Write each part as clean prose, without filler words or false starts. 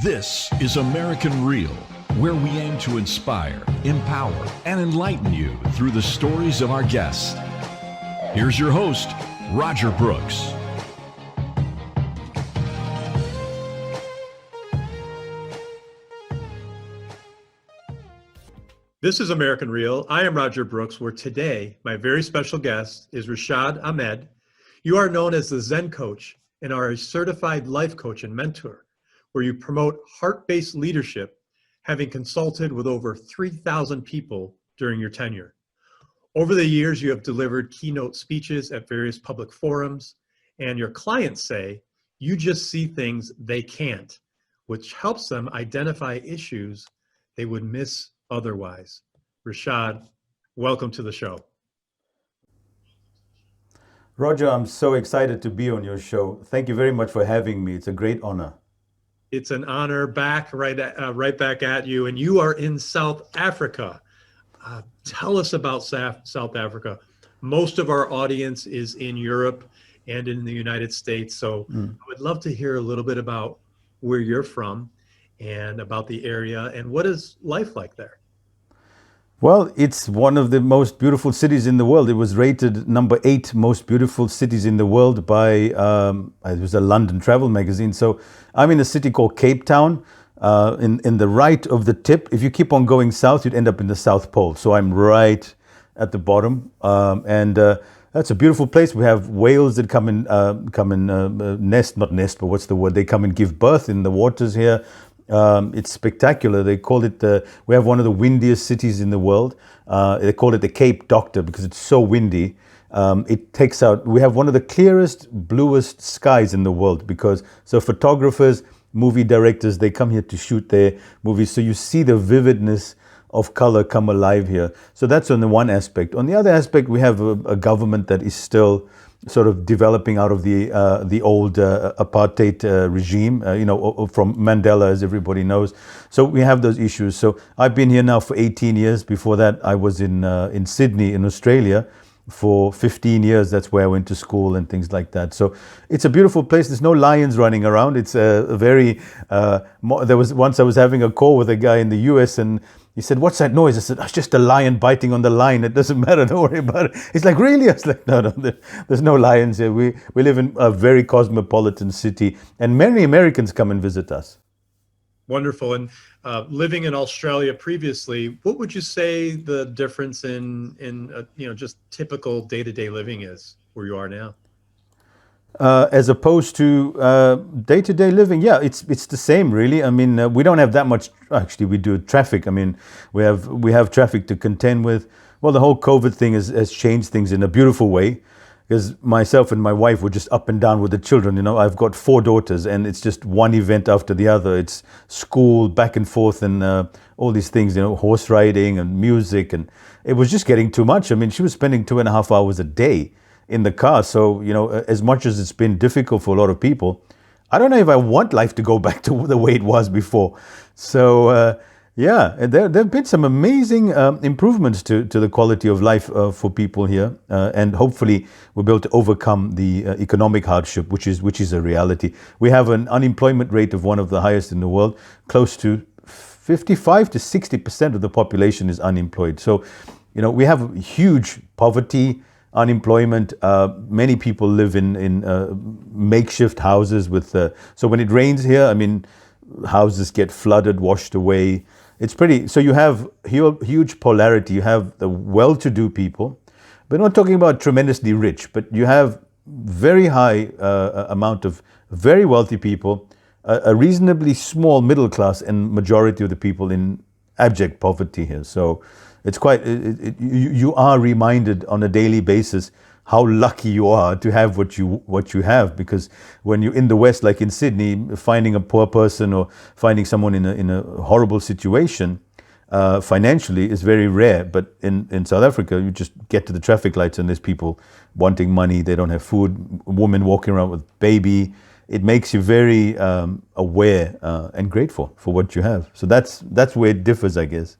This is American Real, where we aim to inspire, empower, and enlighten you through the stories of our guests. Here's your host, Roger Brooks. This is American Real. I am Roger Brooks, where today my very special guest is Rashad Ahmed. You are known as the Zen Coach and are a certified life coach and mentor, where you promote heart-based leadership, having consulted with over 3,000 people during your tenure. Over the years, you have delivered keynote speeches at various public forums, and your clients say you just see things they can't, which helps them identify issues they would miss otherwise. Rashad, welcome to the show. Roger, I'm so excited to be on your show. Thank you very much for having me. It's a great honor. It's an honor right back at you. And you are in South Africa. Tell us about South Africa. Most of our audience is in Europe and in the United States. So I would love to hear a little bit about where you're from and about the area and what is life like there? Well, it's one of the most beautiful cities in the world. It was rated number 8 most beautiful cities in the world by, it was a London travel magazine. So I'm in a city called Cape Town, in the right of the tip. If you keep on going south, you'd end up in the South Pole. So I'm right at the bottom. That's a beautiful place. We have whales that come and nest, not nest, but what's the word? They come and give birth in the waters here. It's spectacular. They call it we have one of the windiest cities in the world. They call it the Cape Doctor because it's so windy. We have one of the clearest, bluest skies in the world so photographers, movie directors, they come here to shoot their movies. So you see the vividness of color come alive here. So that's on the one aspect. On the other aspect, we have a government that is still sort of developing out of the old apartheid regime, from Mandela, as everybody knows. So we have those issues. So I've been here now for 18 years. Before that, I was in Sydney, in Australia, for 15 years. That's where I went to school and things like that. So it's a beautiful place. There's no lions running around. It's there was once I was having a call with a guy in the US and he said, "What's that noise?" I said, "It's just a lion biting on the line. It doesn't matter. Don't worry about it." He's like, "Really?" I was like, "No, there's no lions here. We live in a very cosmopolitan city and many Americans come and visit us." Wonderful. And living in Australia previously, what would you say the difference in just typical day-to-day living is where you are now? As opposed to day-to-day living, yeah, it's the same really. I mean, we don't have that much. Actually, we do traffic. I mean, we have traffic to contend with. Well, the whole COVID thing has changed things in a beautiful way. Because myself and my wife were just up and down with the children. I've got 4 daughters and it's just one event after the other. It's school, back and forth and all these things, horse riding and music. And it was just getting too much. I mean, she was spending 2.5 hours a day in the car. So, as much as it's been difficult for a lot of people, I don't know if I want life to go back to the way it was before. So, yeah, there have been some amazing improvements to the quality of life for people here, and hopefully we'll be able to overcome the economic hardship, which is a reality. We have an unemployment rate of one of the highest in the world. Close to 55 to 60% of the population is unemployed. So, we have huge poverty, unemployment. Many people live in makeshift houses so when it rains here, I mean, houses get flooded, washed away. It's so you have huge polarity. You have the well-to-do people. We're not talking about tremendously rich, but you have very high amount of very wealthy people, a reasonably small middle class, and majority of the people in abject poverty here. So it's you are reminded on a daily basis how lucky you are to have what you have, because when you're in the West, like in Sydney, finding a poor person or finding someone in a horrible situation financially is very rare. But in South Africa, you just get to the traffic lights and there's people wanting money, they don't have food, a woman walking around with baby. It makes you very aware and grateful for what you have. So that's where it differs, I guess.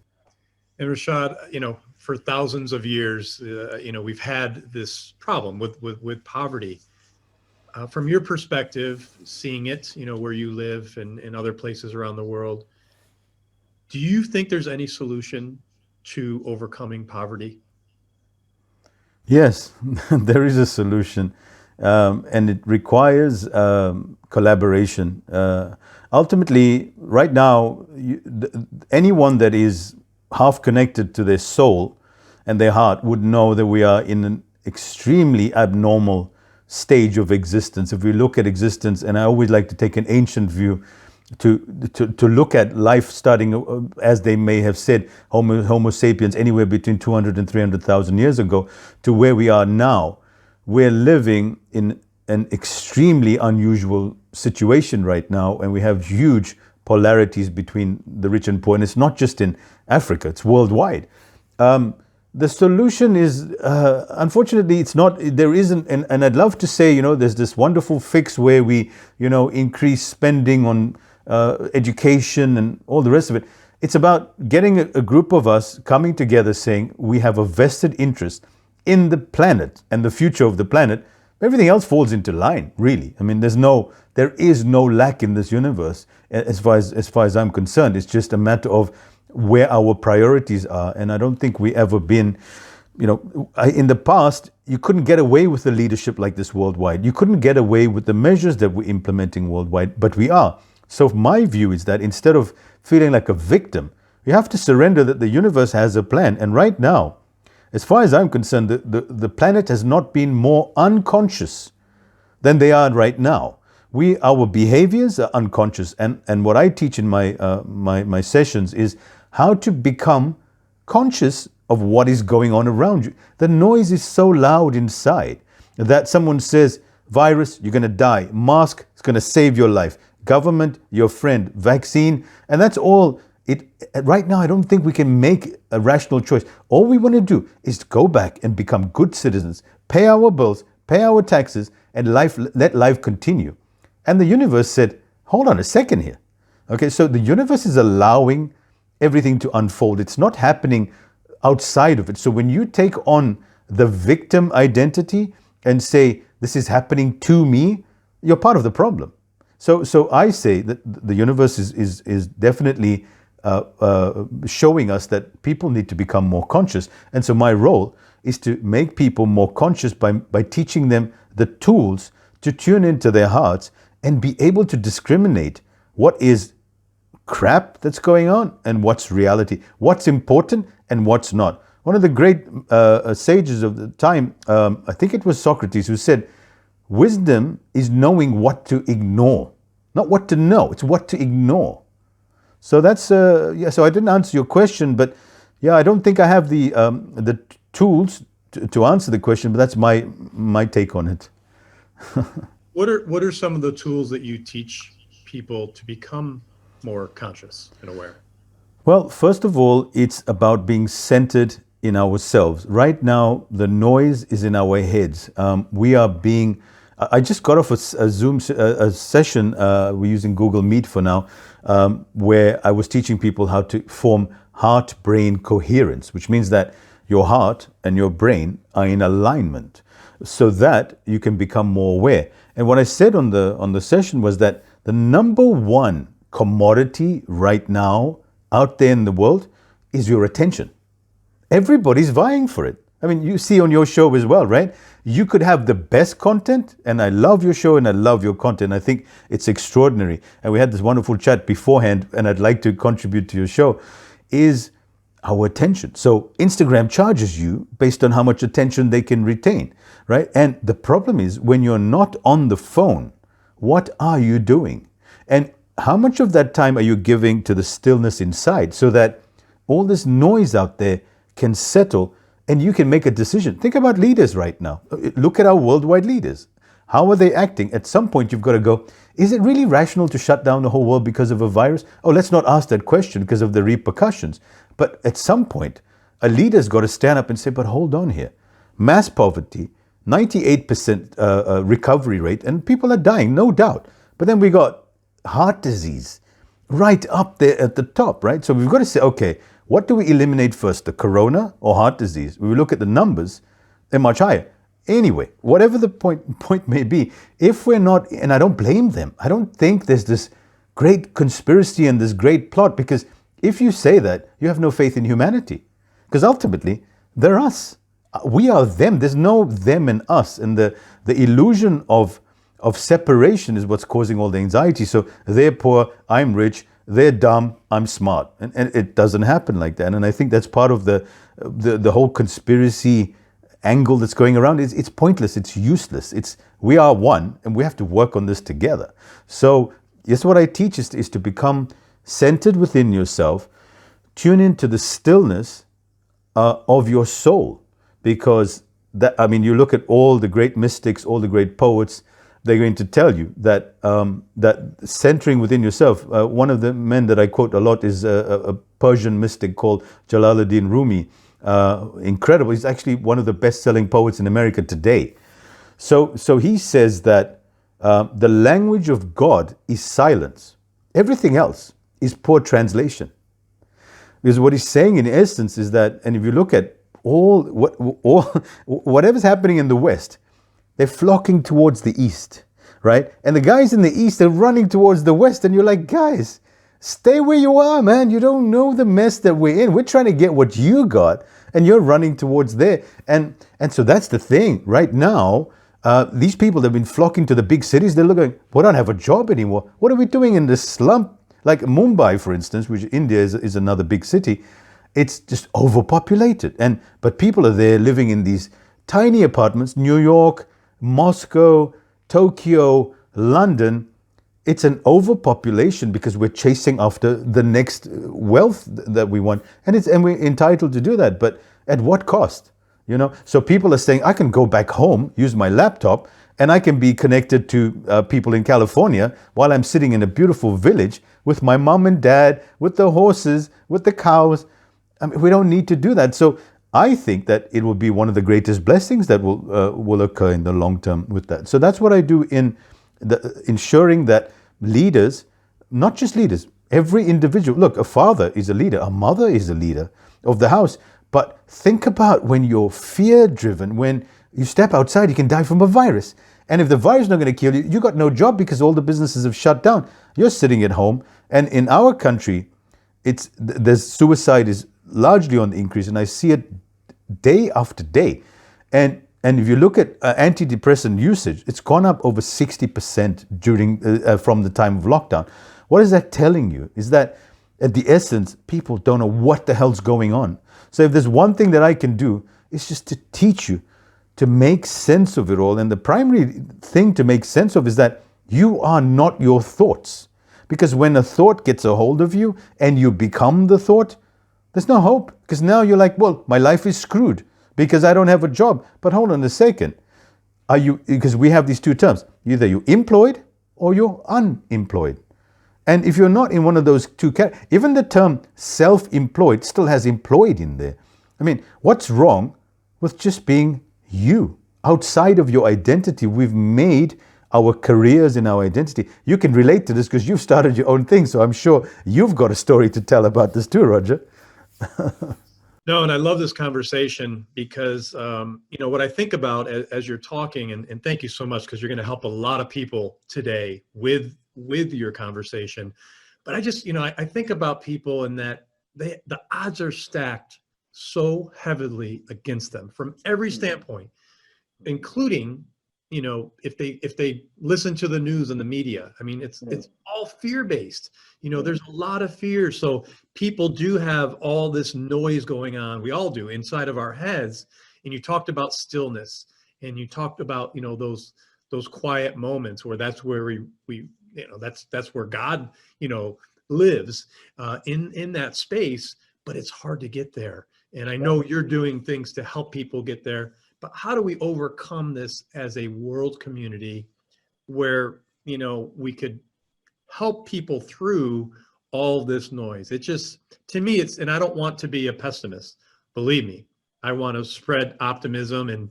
And Rashad, for thousands of years, we've had this problem with poverty. From your perspective, seeing it, where you live and in other places around the world, do you think there's any solution to overcoming poverty? Yes, there is a solution, and it requires collaboration. Ultimately, right now, anyone that is half connected to their soul and their heart would know that we are in an extremely abnormal stage of existence. If we look at existence, and I always like to take an ancient view, to look at life starting, as they may have said, Homo sapiens, anywhere between 200 and 300,000 years ago, to where we are now. We're living in an extremely unusual situation right now, and we have huge polarities between the rich and poor. And it's not just in Africa, it's worldwide. The solution is, unfortunately, it's not, there isn't, and I'd love to say, there's this wonderful fix where we, increase spending on education and all the rest of it. It's about getting a group of us coming together saying we have a vested interest in the planet and the future of the planet. Everything else falls into line, really. I mean, there is no lack in this universe as far as I'm concerned. It's just a matter of where our priorities are. And I don't think we ever been, in the past, you couldn't get away with a leadership like this worldwide. You couldn't get away with the measures that we're implementing worldwide, but we are. So my view is that instead of feeling like a victim, you have to surrender that the universe has a plan. And right now, as far as I'm concerned, the planet has not been more unconscious than they are right now. Our behaviors are unconscious. And what I teach in my sessions is how to become conscious of what is going on around you. The noise is so loud inside that someone says, virus, you're going to die. Mask, it's going to save your life. Government, your friend. Vaccine, and that's all. Right now, I don't think we can make a rational choice. All we want to do is go back and become good citizens, pay our bills, pay our taxes, and let life continue. And the universe said, hold on a second here. Okay, so the universe is allowing everything to unfold. It's not happening outside of it. So when you take on the victim identity and say, this is happening to me, you're part of the problem. So I say that the universe is definitely showing us that people need to become more conscious. And so my role is to make people more conscious by teaching them the tools to tune into their hearts and be able to discriminate what is crap that's going on and what's reality, what's important and what's not. One of the great sages of the time, I think it was Socrates, who said, wisdom is knowing what to ignore, not what to know, it's what to ignore. So that's, so I didn't answer your question, but yeah, I don't think I have the tools to answer the question, but that's my take on it. What are some of the tools that you teach people to become more conscious and aware? Well, first of all, it's about being centered in ourselves. Right now, the noise is in our heads. I just got off a Zoom session, we're using Google Meet for now, where I was teaching people how to form heart-brain coherence, which means that your heart and your brain are in alignment so that you can become more aware. And what I said on the session was that the number one commodity right now out there in the world is your attention. Everybody's vying for it. I mean, you see on your show as well, right? You could have the best content, and I love your show and I love your content. I think it's extraordinary. And we had this wonderful chat beforehand, and I'd like to contribute to your show, is our attention. So Instagram charges you based on how much attention they can retain, right? And the problem is when you're not on the phone, what are you doing? And how much of that time are you giving to the stillness inside so that all this noise out there can settle and you can make a decision? Think about leaders right now. Look at our worldwide leaders. How are they acting? At some point, you've got to go, is it really rational to shut down the whole world because of a virus? Oh, let's not ask that question because of the repercussions. But at some point, a leader's got to stand up and say, but hold on here. Mass poverty, 98% recovery rate, and people are dying, no doubt. But then we got heart disease right up there at the top, right? So we've got to say, okay, what do we eliminate first, the corona or heart disease? We look at the numbers, they're much higher. Anyway, whatever the point may be, if we're not, and I don't blame them, I don't think there's this great conspiracy and this great plot, because if you say that, you have no faith in humanity. Because ultimately, they're us. We are them. There's no them and us. And the illusion of separation is what's causing all the anxiety. So they're poor, I'm rich, they're dumb, I'm smart. And it doesn't happen like that. And I think that's part of the whole conspiracy angle that's going around. It's pointless, it's useless. We are one, and we have to work on this together. So yes, what I teach is to become centered within yourself, tune into the stillness of your soul. Because you look at all the great mystics, all the great poets, they're going to tell you that that centering within yourself. One of the men that I quote a lot is a Persian mystic called Jalaluddin Rumi. Incredible. He's actually one of the best-selling poets in America today. So he says that the language of God is silence. Everything else is poor translation. Because what he's saying in essence is that, and if you look at whatever's happening in the West, they're flocking towards the East, right? And the guys in the East are running towards the West, and you're like, guys, stay where you are, man. You don't know the mess that we're in. We're trying to get what you got, and you're running towards there. And so that's the thing. Right now, these people that have been flocking to the big cities, they're looking, we don't have a job anymore. What are we doing in this slump? Like Mumbai, for instance, which India is another big city. It's just overpopulated. But people are there living in these tiny apartments. New York, Moscow, Tokyo, London. It's an overpopulation because we're chasing after the next wealth that we want. And we're entitled to do that. But at what cost? So people are saying, I can go back home, use my laptop, and I can be connected to people in California while I'm sitting in a beautiful village with my mom and dad, with the horses, with the cows. We don't need to do that. So I think that it will be one of the greatest blessings that will occur in the long term with that. So that's what I do in ensuring that leaders, not just leaders, every individual, look, a father is a leader, a mother is a leader of the house. But think about when you're fear-driven, when you step outside, you can die from a virus. And if the virus is not going to kill you, you got no job because all the businesses have shut down. You're sitting at home. And in our country, there's suicide is largely on the increase, and I see it day after day. And if you look at antidepressant usage, it's gone up over 60% from the time of lockdown. What is that telling you? Is that at the essence, people don't know what the hell's going on. So if there's one thing that I can do, it's just to teach you to make sense of it all. And the primary thing to make sense of is that you are not your thoughts. Because when a thought gets a hold of you and you become the thought, there's no hope. Because now you're like, well, my life is screwed because I don't have a job. But hold on a second. Because we have these two terms. Either you're employed or you're unemployed. And if you're not in one of those two categories, even the term self-employed still has employed in there. I mean, what's wrong with just being you? Outside of your identity, we've made our careers in our identity. You can relate to this because you've started your own thing. So I'm sure you've got a story to tell about this too, Roger. No, and I love this conversation because, what I think about as you're talking, and thank you so much because you're going to help a lot of people today with your conversation. But I just, I think about people and that the odds are stacked so heavily against them from every standpoint, including, if they listen to the news and the media. I mean, it's all fear-based. There's a lot of fear. So people do have all this noise going on. We all do inside of our heads. And you talked about stillness, and you talked about, those quiet moments where that's where we that's where God, lives in that space, but it's hard to get there. And I know you're doing things to help people get there, but how do we overcome this as a world community where, we could help people through all this noise? It just, to me, and I don't want to be a pessimist, believe me, I want to spread optimism and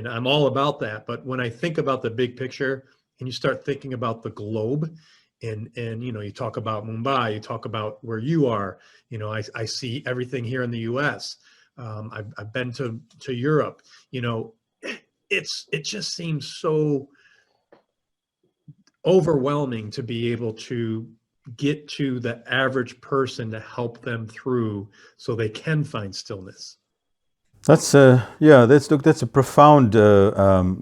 I'm all about that. But when I think about the big picture and you start thinking about the globe and you talk about Mumbai, you talk about where you are, I see everything here in the US. I've been to Europe, it just seems so overwhelming to be able to get to the average person to help them through so they can find stillness. That's that's a profound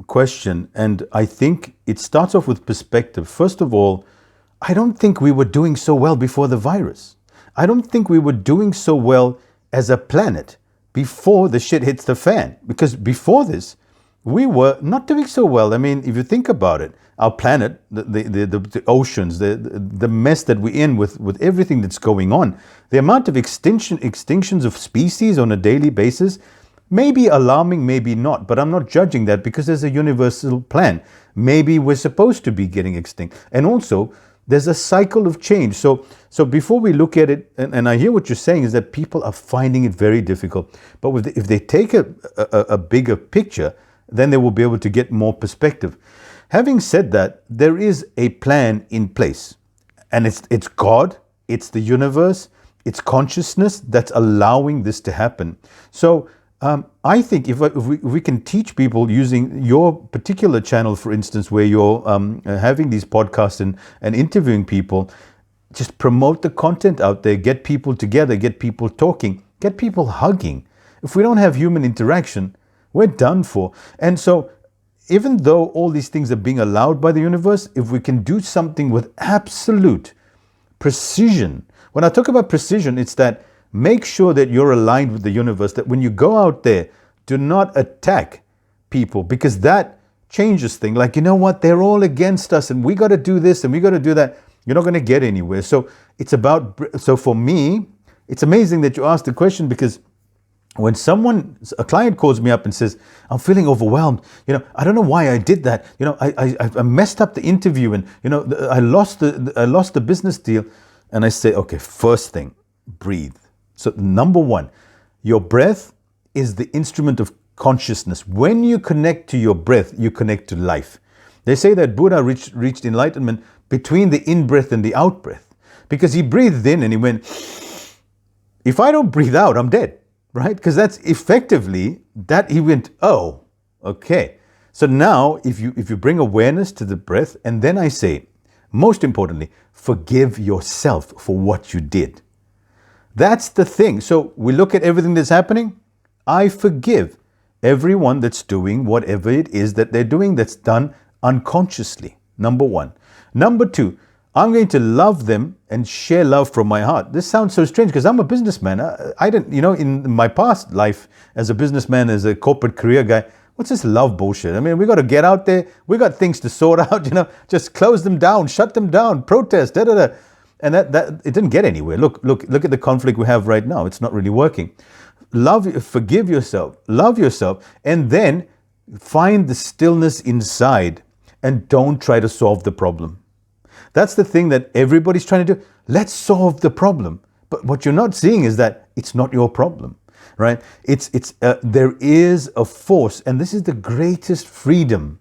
question, and I think it starts off with perspective. First of all, I don't think we were doing so well before the virus. I don't think we were doing so well as a planet before the shit hits the fan, because before this, we were not doing so well. I mean, if you think about it, our planet, the oceans, the mess that we're in with everything that's going on, the amount of extinctions of species on a daily basis, may be alarming, maybe not, but I'm not judging that because there's a universal plan. Maybe we're supposed to be getting extinct. And also, there's a cycle of change. So before we look at it, and I hear what you're saying, is that people are finding it very difficult. But if they take a bigger picture, then they will be able to get more perspective. Having said that, there is a plan in place. And it's God, it's the universe, it's consciousness that's allowing this to happen. So I think if we can teach people using your particular channel, for instance, where you're having these podcasts and interviewing people, just promote the content out there, get people together, get people talking, get people hugging. If we don't have human interaction, we're done for. And so even though all these things are being allowed by the universe, if we can do something with absolute precision, when I talk about precision, it's that make sure that you're aligned with the universe, that when you go out there, do not attack people, because that changes things. Like, you know what, they're all against us and we got to do this and we got to do that. You're not going to get anywhere. So so for me, it's amazing that you asked the question, because when a client calls me up and says, I'm feeling overwhelmed, I don't know why I did that. I messed up the interview and, I lost the business deal. And I say, okay, first thing, breathe. So number one, your breath is the instrument of consciousness. When you connect to your breath, you connect to life. They say that Buddha reached enlightenment between the in-breath and the out-breath, because he breathed in and he went, if I don't breathe out, I'm dead, right? Because that's effectively that he went, oh, okay. So now if you bring awareness to the breath, and then I say, most importantly, forgive yourself for what you did. That's the thing. So we look at everything that's happening. I forgive everyone that's doing whatever it is that they're doing that's done unconsciously. Number one. Number two, I'm going to love them and share love from my heart. This sounds so strange because I'm a businessman. I didn't, in my past life as a businessman, as a corporate career guy, what's this love bullshit? I mean, we got to get out there. We got things to sort out, just close them down, shut them down, protest, da-da-da. And that it didn't get anywhere. Look at the conflict we have right now. It's not really working. Forgive yourself, love yourself, and then find the stillness inside and don't try to solve the problem. That's the thing that everybody's trying to do. Let's solve the problem. But what you're not seeing is that it's not your problem, right? There is a force, and this is the greatest freedom,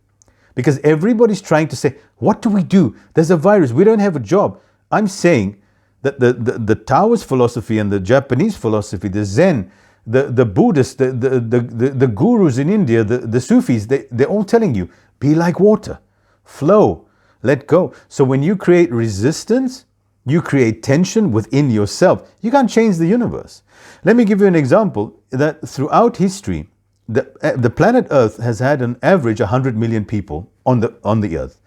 because everybody's trying to say, what do we do? There's a virus. We don't have a job. I'm saying that the Taoist philosophy and the Japanese philosophy, the Zen, the Buddhists, the gurus in India, the Sufis, they're all telling you, be like water, flow, let go. So when you create resistance, you create tension within yourself. You can't change the universe. Let me give you an example that throughout history, the planet Earth has had an average 100 million people on the Earth.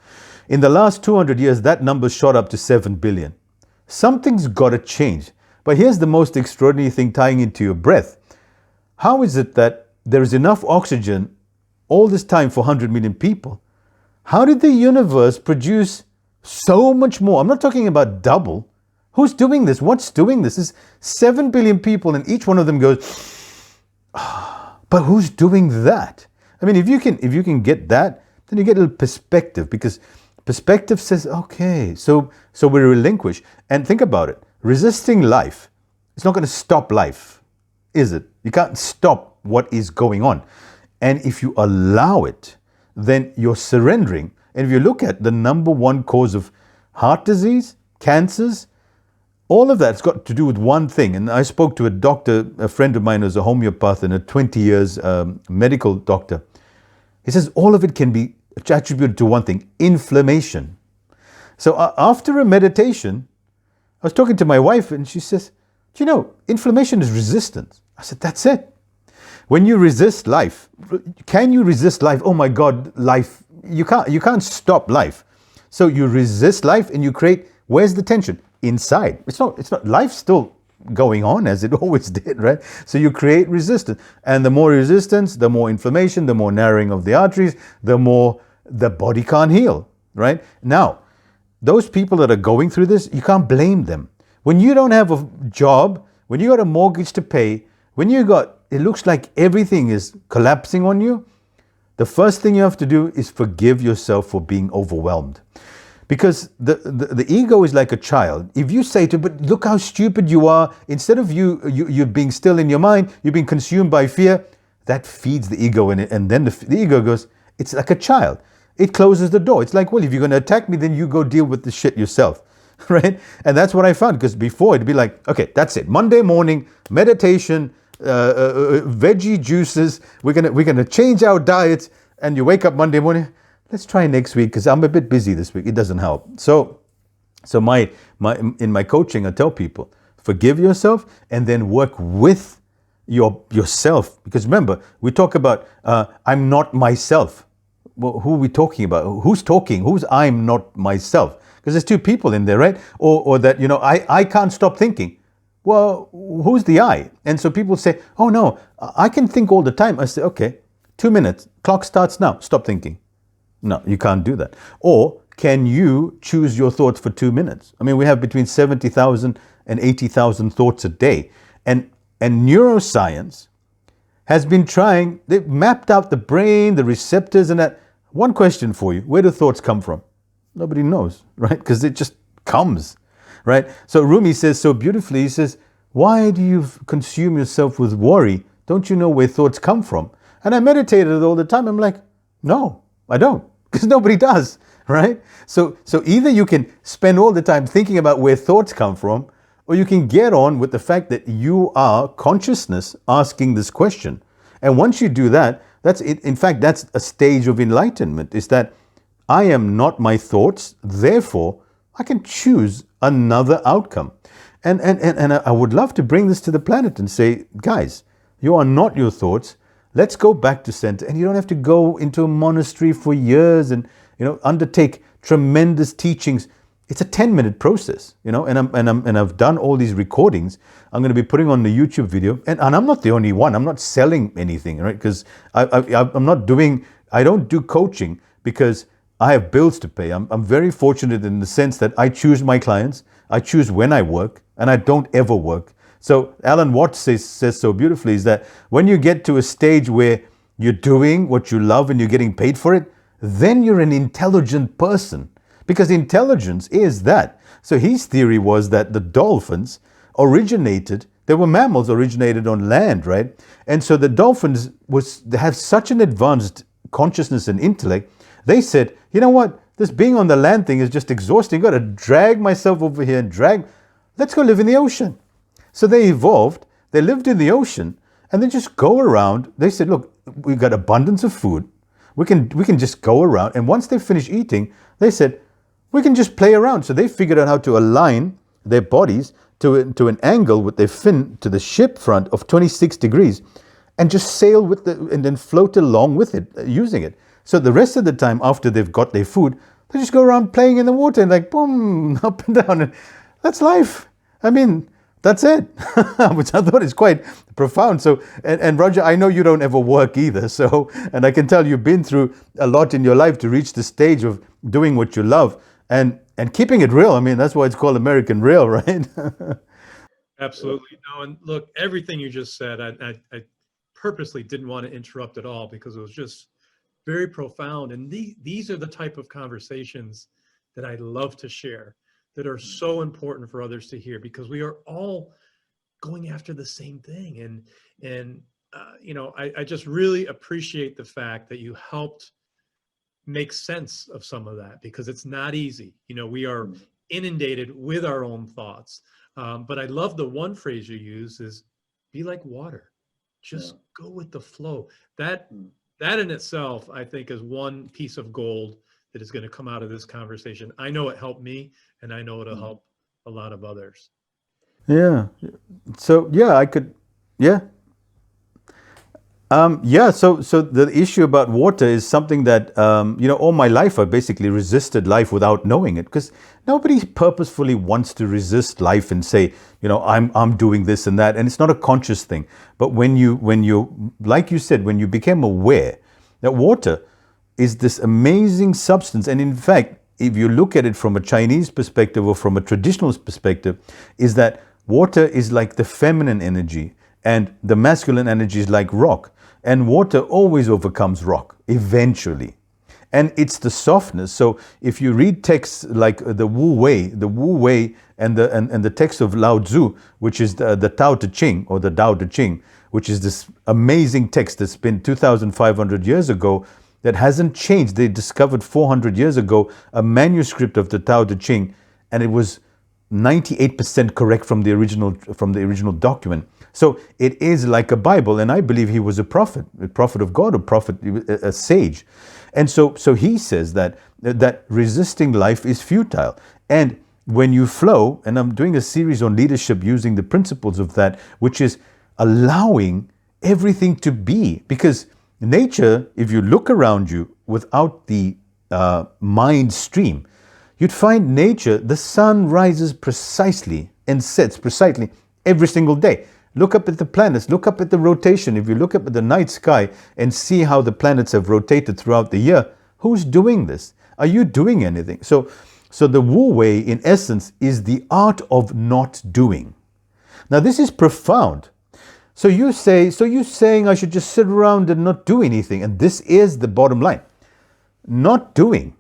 In the last 200 years, that number shot up to 7 billion. Something's got to change. But here's the most extraordinary thing tying into your breath. How is it that there is enough oxygen all this time for 100 million people? How did the universe produce so much more? I'm not talking about double. Who's doing this? What's doing this? It's 7 billion people and each one of them goes, but who's doing that? I mean, if you can get that, then you get a little perspective, because perspective says, okay, so we relinquish. And think about it. Resisting life, it's not going to stop life, is it? You can't stop what is going on. And if you allow it, then you're surrendering. And if you look at the number one cause of heart disease, cancers, all of that's got to do with one thing. And I spoke to a doctor, a friend of mine who's a homeopath and a 20 years medical doctor. He says all of it can be attributed to one thing: inflammation. So after a meditation, I was talking to my wife and she says, "Do you know, inflammation is resistance." I said, "That's it. When you resist life, can you resist life? Oh my God, life, you can't stop life. So you resist life and you create, where's the tension? Inside. It's not, life's still going on as it always did, right? So you create resistance. And the more resistance, the more inflammation, the more narrowing of the arteries, the more the body can't heal, right? Now, those people that are going through this, you can't blame them. When you don't have a job, when you got a mortgage to pay, when it looks like everything is collapsing on you, the first thing you have to do is forgive yourself for being overwhelmed. Because the ego is like a child. If you say to it, but look how stupid you are, instead of you being still in your mind, you're being consumed by fear, that feeds the ego in it. And then the ego goes, it's like a child. It closes the door. It's like, well, if you're going to attack me, then you go deal with the shit yourself, right? And that's what I found, because before it'd be like, okay, that's it. Monday morning, meditation, veggie juices. We're gonna change our diets. And you wake up Monday morning, let's try next week because I'm a bit busy this week. It doesn't help. So in my coaching, I tell people, forgive yourself and then work with yourself. Because remember, we talk about I'm not myself. Well, who are we talking about? Who's talking? Who's I'm not myself? Because there's two people in there, right? Or that, I can't stop thinking. Well, who's the I? And so people say, oh no, I can think all the time. I say, okay, 2 minutes, clock starts now, stop thinking. No, you can't do that. Or can you choose your thoughts for 2 minutes? I mean, we have between 70,000 and 80,000 thoughts a day. And neuroscience has been they've mapped out the brain, the receptors and that. One question for you, where do thoughts come from? Nobody knows, right? Because it just comes, right? So Rumi says so beautifully, he says, why do you consume yourself with worry? Don't you know where thoughts come from? And I meditated all the time. I'm like, no, I don't, because nobody does, right? So either you can spend all the time thinking about where thoughts come from, or you can get on with the fact that you are consciousness asking this question. And once you do that, that's it. In fact, that's a stage of enlightenment, is that I am not my thoughts, therefore I can choose another outcome. And I would love to bring this to the planet and say, guys, you are not your thoughts. Let's go back to center. And you don't have to go into a monastery for years and undertake tremendous teachings. It's a 10-minute process, and I've done all these recordings. I'm going to be putting on the YouTube video, and I'm not the only one. I'm not selling anything, right? Because I don't do coaching because I have bills to pay. I'm very fortunate in the sense that I choose my clients, I choose when I work, and I don't ever work. So Alan Watts says so beautifully is that when you get to a stage where you're doing what you love and you're getting paid for it, then you're an intelligent person. Because intelligence is that. So his theory was that the dolphins they were mammals originated on land, right? And so the dolphins have such an advanced consciousness and intellect. They said, you know what? This being on the land thing is just exhausting. I've got to drag myself over here and let's go live in the ocean. So they evolved, they lived in the ocean, and they just go around. They said, look, we've got abundance of food. We can just go around. And once they finish eating, they said, we can just play around. So they figured out how to align their bodies to an angle with their fin to the ship front of 26 degrees and just sail and then float along with it, using it. So the rest of the time after they've got their food, they just go around playing in the water and like, boom, up and down. And that's life. I mean, that's it, which I thought is quite profound. So, and Roger, I know you don't ever work either. So, and I can tell you've been through a lot in your life to reach the stage of doing what you love and keeping it real. I mean, that's why it's called American Real, right? Absolutely. No, and look, everything you just said, I purposely didn't want to interrupt at all because it was just very profound. And these are the type of conversations that I love to share, that are so important for others to hear, because we are all going after the same thing. And I just really appreciate the fact that you helped make sense of some of that, because it's not easy. We are inundated with our own thoughts. But I love the one phrase you use is be like water. Just go with the flow. That that in itself, I think, is one piece of gold that is going to come out of this conversation. I know it helped me, and I know it'll help a lot of others. Yeah. So yeah, I could. Yeah. So the issue about water is something that, all my life I basically resisted life without knowing it, because nobody purposefully wants to resist life and say, I'm doing this and that, and it's not a conscious thing. But when you, like you said, when you became aware that water is this amazing substance, and in fact, if you look at it from a Chinese perspective or from a traditional perspective, is that water is like the feminine energy and the masculine energy is like rock. And water always overcomes rock, eventually. And it's the softness. So if you read texts like the Wu Wei and the text of Lao Tzu, which is the Tao Te Ching, or the Tao Te Ching, which is this amazing text that's been 2,500 years ago, that hasn't changed. They discovered 400 years ago a manuscript of the Tao Te Ching, and it was 98% correct from the original document. So it is like a Bible, and I believe he was a prophet of God, a sage. And so he says that resisting life is futile. And when you flow, and I'm doing a series on leadership using the principles of that, which is allowing everything to be. Because nature, if you look around you without the mind stream, you'd find nature, the sun rises precisely and sets precisely every single day. Look up at the planets, look up at the rotation. If you look up at the night sky and see how the planets have rotated throughout the year, who's doing this? Are you doing anything? So the Wu Wei, in essence, is the art of not doing. Now, this is profound. So you're saying I should just sit around and not do anything. And this is the bottom line. Not doing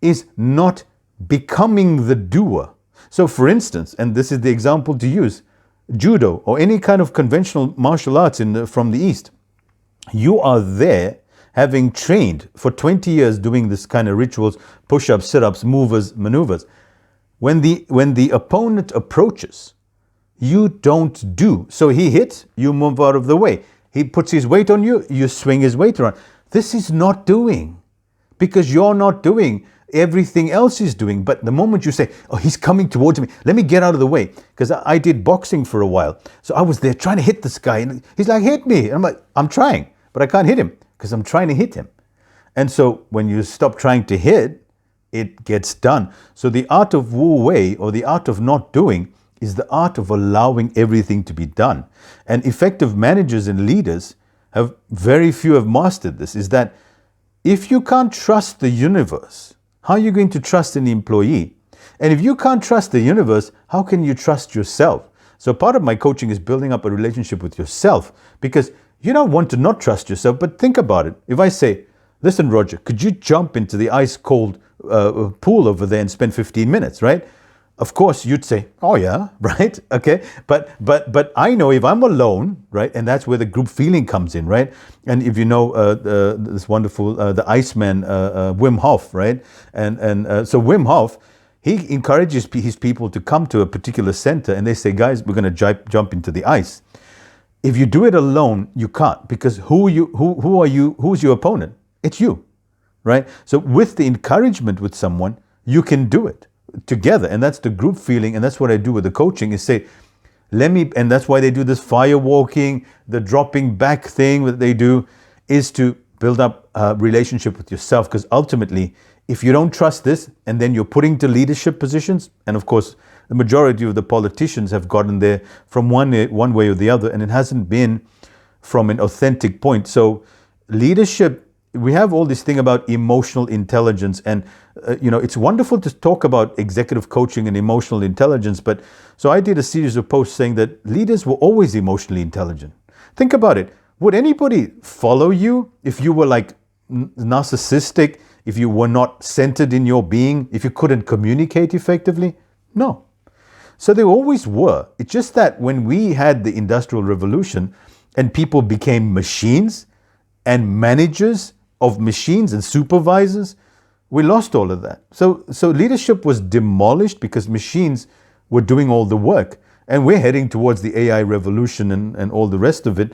is not becoming the doer. So for instance, and this is the example to use, judo or any kind of conventional martial arts from the East, you are there having trained for 20 years doing this kind of rituals, push-ups, sit-ups, maneuvers. When the opponent approaches, you don't do. So he hits, you move out of the way. He puts his weight on you, you swing his weight around. This is not doing, because you're not doing. Everything else is doing. But the moment you say, oh, he's coming towards me, let me get out of the way. Because I did boxing for a while. So I was there trying to hit this guy. And he's like, hit me. And I'm like, I'm trying, but I can't hit him because I'm trying to hit him. And so when you stop trying to hit, it gets done. So the art of Wu Wei, or the art of not doing, is the art of allowing everything to be done. And effective managers and leaders very few have mastered this, is that if you can't trust the universe, how are you going to trust an employee? And if you can't trust the universe, how can you trust yourself? So part of my coaching is building up a relationship with yourself, because you don't want to not trust yourself. But think about it. If I say, listen, Roger, could you jump into the ice cold pool over there and spend 15 minutes, right? Of course, you'd say, oh yeah, right? Okay. But I know if I'm alone, right? And that's where the group feeling comes in, right? And if you know this wonderful, the Iceman, Wim Hof, right? And so Wim Hof, he encourages his people to come to a particular center, and they say, guys, we're going to jump into the ice. If you do it alone, you can't, because who are you? Who's your opponent? It's you, right? So with the encouragement with someone, you can do it together. And that's the group feeling. And that's what I do with the coaching, is say, and that's why they do this fire walking, the dropping back thing that they do, is to build up a relationship with yourself. Because ultimately, if you don't trust this, and then you're putting to leadership positions, and of course, the majority of the politicians have gotten there from one way or the other, and it hasn't been from an authentic point. So leadership, we have all this thing about emotional intelligence, and it's wonderful to talk about executive coaching and emotional intelligence. But so I did a series of posts saying that leaders were always emotionally intelligent. Think about it. Would anybody follow you if you were like narcissistic, if you were not centered in your being, if you couldn't communicate effectively? No. So they always were. It's just that when we had the Industrial Revolution and people became machines and managers of machines and supervisors, we lost all of that. So leadership was demolished because machines were doing all the work. And we're heading towards the AI revolution and all the rest of it,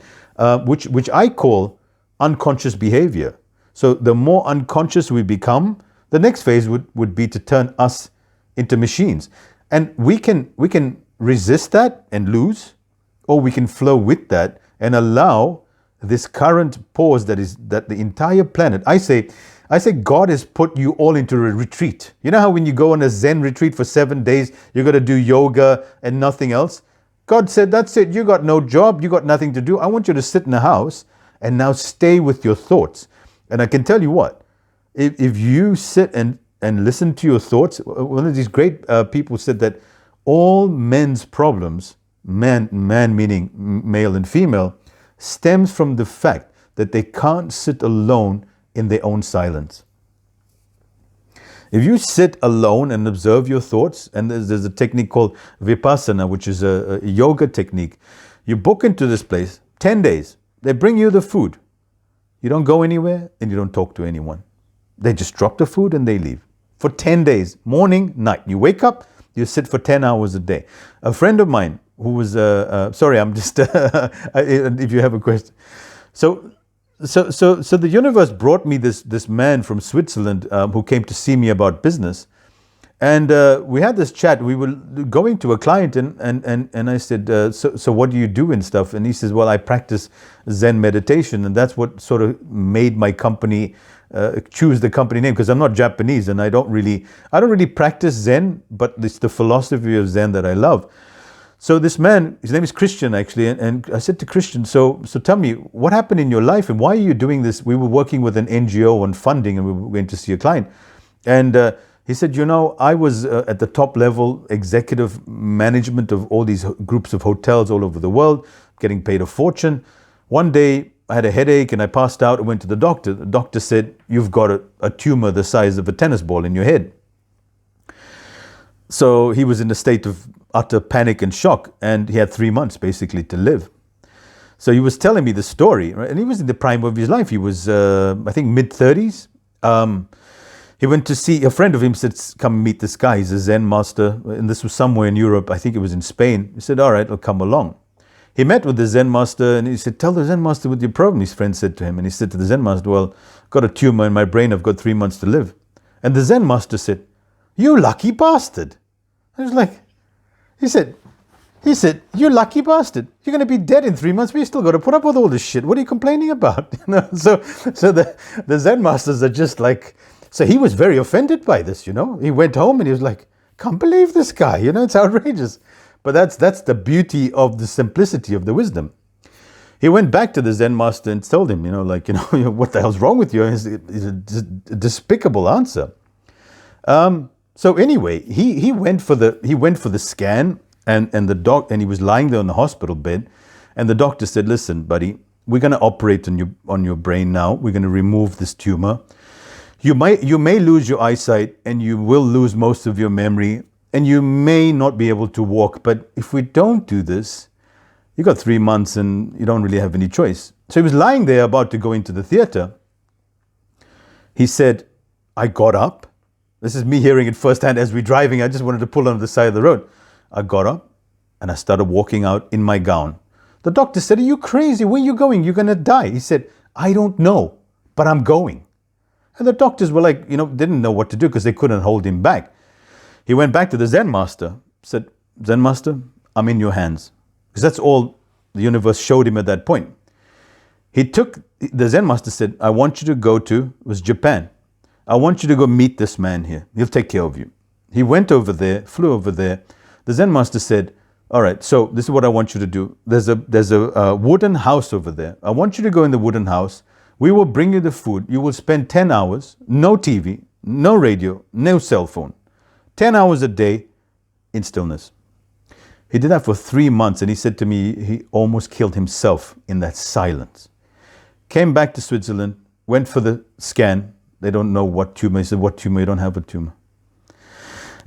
which I call unconscious behavior. So the more unconscious we become, the next phase would be to turn us into machines. And we can resist that and lose, or we can flow with that and allow this current pause that the entire planet, I say God has put you all into a retreat. You know how when you go on a Zen retreat for 7 days, you're going to do yoga and nothing else? God said, that's it. You got no job. You got nothing to do. I want you to sit in a house and now stay with your thoughts. And I can tell you what, if you sit and listen to your thoughts, one of these great people said that all men's problems, man meaning male and female, stems from the fact that they can't sit alone in their own silence. If you sit alone and observe your thoughts, and there's a technique called Vipassana, which is a yoga technique, you book into this place, 10 days, they bring you the food. You don't go anywhere and you don't talk to anyone. They just drop the food and they leave. For 10 days, morning, night. You wake up, you sit for 10 hours a day. A friend of mine who was, sorry, I'm just, if you have a question. So the universe brought me this man from Switzerland who came to see me about business. And we had this chat. We were going to a client and I said, so what do you do and stuff? And he says, well, I practice Zen meditation. And that's what sort of made my company choose the company name, because I'm not Japanese and I don't really practice Zen, but it's the philosophy of Zen that I love. So this man, his name is Christian actually, and I said to Christian, so tell me, what happened in your life and why are you doing this? We were working with an NGO on funding and we were going to see a client. And he said, I was at the top level executive management of all these groups of hotels all over the world, getting paid a fortune. One day I had a headache and I passed out and went to the doctor. The doctor said, you've got a tumor the size of a tennis ball in your head. So he was in a state of utter panic and shock, and he had 3 months basically to live. So he was telling me the story, right? And he was in the prime of his life. He was, I think, mid-30s. He went to see, a friend of him said, come meet this guy. He's a Zen master. And this was somewhere in Europe. I think it was in Spain. He said, all right, I'll come along. He met with the Zen master and he said, tell the Zen master what your problem, his friend said to him. And he said to the Zen master, well, I've got a tumor in my brain. I've got 3 months to live. And the Zen master said, you lucky bastard. I was like, he said, you lucky bastard. You're going to be dead in 3 months, but you still got to put up with all this shit. What are you complaining about? So the Zen masters are just like, so he was very offended by this, He went home and he was like, can't believe this guy, it's outrageous. But that's the beauty of the simplicity of the wisdom. He went back to the Zen master and told him, what the hell's wrong with you? It's a despicable answer. So anyway, he went for the scan and he was lying there on the hospital bed, and the doctor said, listen, buddy, we're going to operate on your brain now. We're going to remove this tumor. You may lose your eyesight and you will lose most of your memory and you may not be able to walk. But if we don't do this, you got 3 months and you don't really have any choice. So he was lying there about to go into the theater. He said, I got up. This is me hearing it firsthand as we're driving. I just wanted to pull on the side of the road. I got up and I started walking out in my gown. The doctor said, are you crazy? Where are you going? You're going to die. He said, I don't know, but I'm going. And the doctors were like, didn't know what to do because they couldn't hold him back. He went back to the Zen master, said, Zen master, I'm in your hands. Because that's all the universe showed him at that point. The Zen master said, I want you to go to, it was Japan. I want you to go meet this man here. He'll take care of you. He went over there, flew over there. The Zen master said, all right, so this is what I want you to do. There's a wooden house over there. I want you to go in the wooden house. We will bring you the food. You will spend 10 hours, no TV, no radio, no cell phone. 10 hours a day in stillness. He did that for 3 months, and he said to me he almost killed himself in that silence. Came back to Switzerland, went for the scan. They don't know what tumor. He said, what tumor? You don't have a tumor.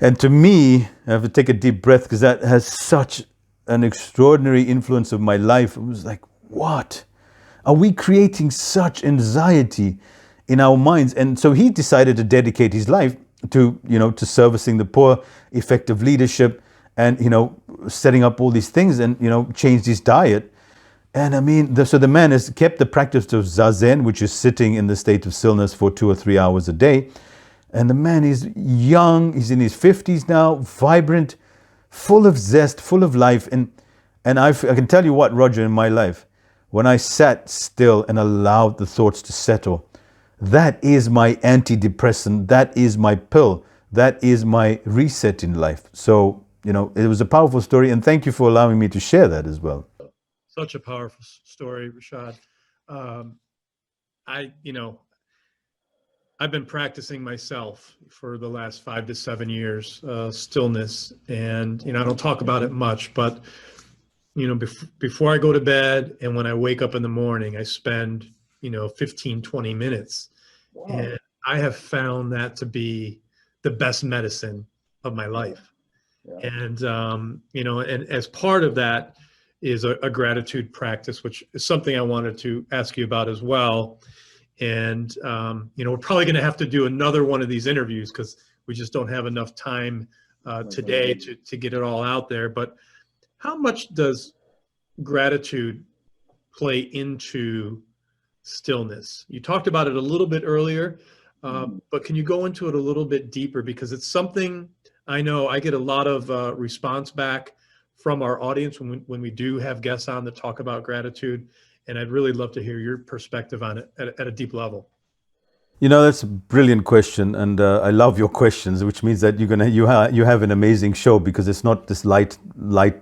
And to me, I have to take a deep breath because that has such an extraordinary influence of my life. It was like, what? Are we creating such anxiety in our minds? And so he decided to dedicate his life to servicing the poor, effective leadership, and, setting up all these things and, changed his diet. And I mean, so the man has kept the practice of zazen, which is sitting in the state of stillness for 2 or 3 hours a day. And the man is young, he's in his 50s now, vibrant, full of zest, full of life. And I can tell you what, Roger, in my life, when I sat still and allowed the thoughts to settle, that is my antidepressant, that is my pill, that is my reset in life. So, it was a powerful story, and thank you for allowing me to share that as well. Such a powerful story, Rashad. I've been practicing myself for the last 5 to 7 years, stillness, and I don't talk about it much, but before I go to bed and when I wake up in the morning, I spend 15, 20 minutes. Wow. And I have found that to be the best medicine of my life. Yeah. And and as part of that is a gratitude practice, which is something I wanted to ask you about as well. And we're probably going to have to do another one of these interviews because we just don't have enough time today to get it all out there. But how much does gratitude play into stillness? You talked about it a little bit earlier, but can you go into it a little bit deeper? Because it's something I know I get a lot of response back from our audience when we do have guests on that talk about gratitude. And I'd really love to hear your perspective on it at a deep level. That's a brilliant question, and I love your questions, which means that you have an amazing show because it's not this light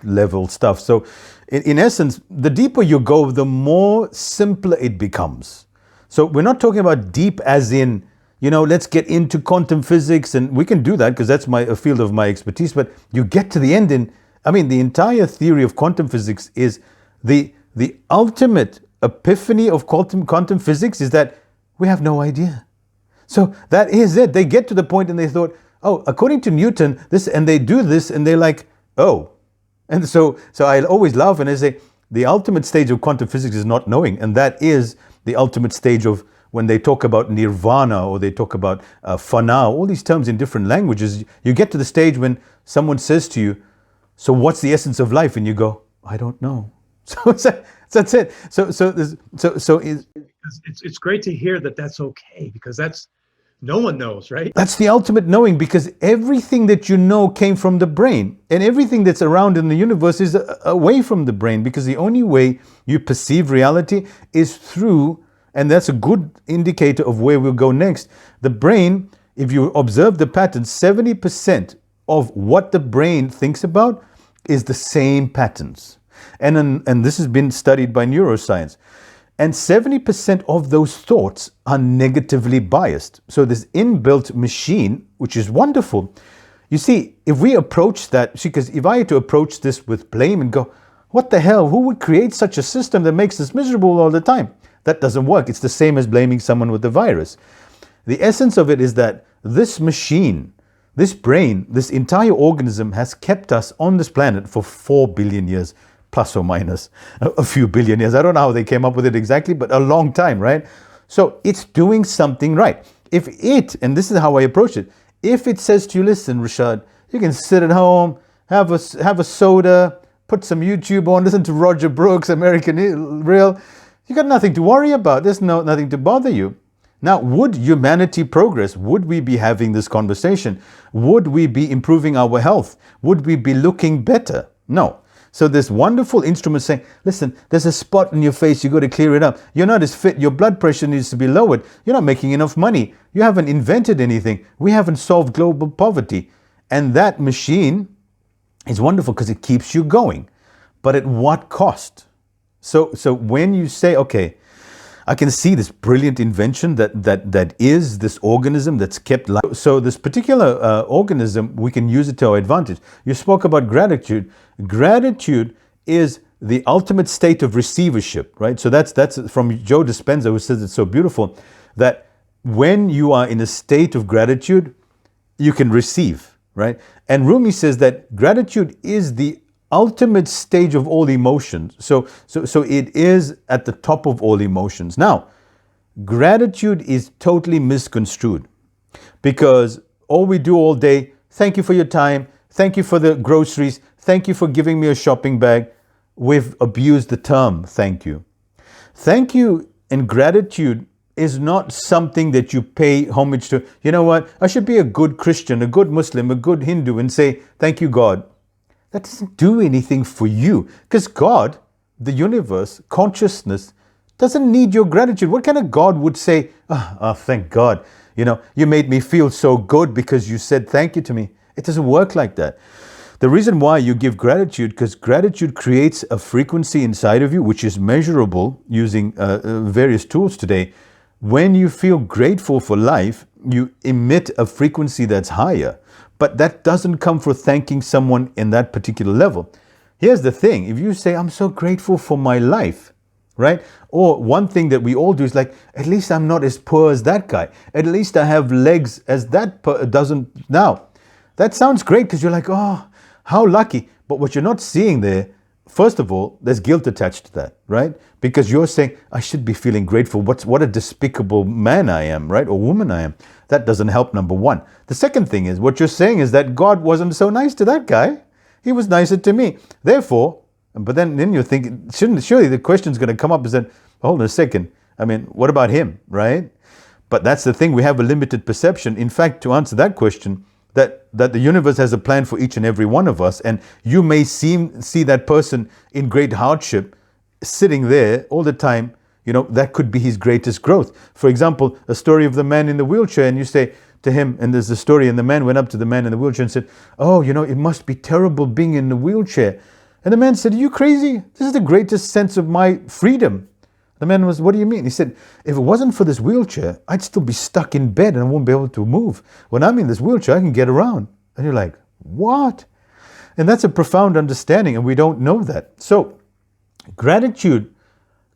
level stuff. So, in essence, the deeper you go, the more simpler it becomes. So we're not talking about deep as in let's get into quantum physics, and we can do that because that's a field of my expertise. But you get to the end, the entire theory of quantum physics is the ultimate epiphany of quantum physics is that we have no idea. So that is it. They get to the point and they thought, oh, according to Newton, this, and they do this, and they're like, oh. And so I always laugh and I say, the ultimate stage of quantum physics is not knowing. And that is the ultimate stage of when they talk about nirvana or they talk about fana, all these terms in different languages. You get to the stage when someone says to you, so what's the essence of life? And you go, I don't know. So that's it. So it's great to hear that that's okay, because no one knows, right? That's the ultimate knowing, because everything that you know came from the brain, and everything that's around in the universe is away from the brain, because the only way you perceive reality is through, and that's a good indicator of where we'll go next. The brain, if you observe the pattern, 70% of what the brain thinks about is the same patterns. And this has been studied by neuroscience. And 70% of those thoughts are negatively biased. So this inbuilt machine, which is wonderful. You see, if we approach that, because if I had to approach this with blame and go, what the hell, who would create such a system that makes us miserable all the time? That doesn't work. It's the same as blaming someone with a virus. The essence of it is that this machine, this brain, this entire organism has kept us on this planet for 4 billion years. Plus or minus a few billion years. I don't know how they came up with it exactly, but a long time, right? So it's doing something right. If it, and this is how I approach it, if it says to you, listen, Rashad, you can sit at home, have a soda, put some YouTube on, listen to Roger Brooks, American Real, you got nothing to worry about. There's nothing to bother you. Now, would humanity progress? Would we be having this conversation? Would we be improving our health? Would we be looking better? No. So this wonderful instrument saying, listen, there's a spot in your face, you got to clear it up. You're not as fit, your blood pressure needs to be lowered. You're not making enough money. You haven't invented anything. We haven't solved global poverty. And that machine is wonderful because it keeps you going. But at what cost? So when you say, okay, I can see this brilliant invention that is this organism that's kept life. So this particular organism, we can use it to our advantage. You spoke about gratitude. Gratitude is the ultimate state of receivership, right? So that's from Joe Dispenza, who says it's so beautiful, that when you are in a state of gratitude, you can receive, right? And Rumi says that gratitude is the ultimate stage of all emotions. So it is at the top of all emotions. Now, gratitude is totally misconstrued, because all we do all day, thank you for your time, thank you for the groceries, thank you for giving me a shopping bag. we've abused the term thank you. Thank you and gratitude is not something that you pay homage to. You know what? I should be a good Christian, a good Muslim, a good Hindu and say, thank you, God. That doesn't do anything for you, because God, the universe, consciousness, doesn't need your gratitude. What kind of God would say, thank God, you made me feel so good because you said thank you to me? It doesn't work like that. The reason why you give gratitude, because gratitude creates a frequency inside of you, which is measurable using various tools today. When you feel grateful for life, you emit a frequency that's higher. But that doesn't come for thanking someone in that particular level. Here's the thing. If you say, I'm so grateful for my life, right? Or one thing that we all do is like, at least I'm not as poor as that guy. At least I have legs as that doesn't. Now, that sounds great because you're like, oh, how lucky. But what you're not seeing there, first of all, there's guilt attached to that, right? Because you're saying, I should be feeling grateful. What a despicable man I am, right? Or woman I am. That doesn't help, number one. The second thing is, what you're saying is that God wasn't so nice to that guy. He was nicer to me. Therefore, but then you're thinking, surely the question's going to come up is that, hold on a second. I mean, what about him, right? But that's the thing. We have a limited perception. In fact, to answer that question, that the universe has a plan for each and every one of us. And you may see that person in great hardship sitting there all the time. That could be his greatest growth. For example, a story of the man in the wheelchair, and you say to him, and there's a story, and the man went up to the man in the wheelchair and said, oh, it must be terrible being in the wheelchair. And the man said, are you crazy? This is the greatest sense of my freedom. The man was, what do you mean? He said, if it wasn't for this wheelchair, I'd still be stuck in bed and I won't be able to move. When I'm in this wheelchair, I can get around. And you're like, what? And that's a profound understanding, and we don't know that. So gratitude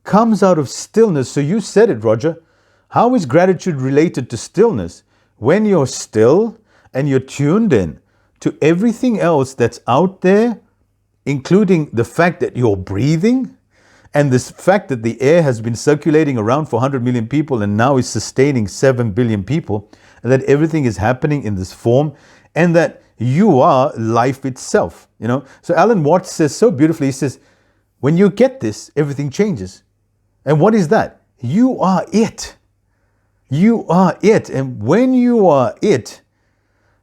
comes out of stillness. So you said it, Roger. How is gratitude related to stillness? When you're still and you're tuned in to everything else that's out there, including the fact that you're breathing and this fact that the air has been circulating around for 100 million people and now is sustaining 7 billion people, and that everything is happening in this form, and that you are life itself. So Alan Watts says so beautifully, he says, when you get this, everything changes. And what is that? You are it. You are it. And when you are it,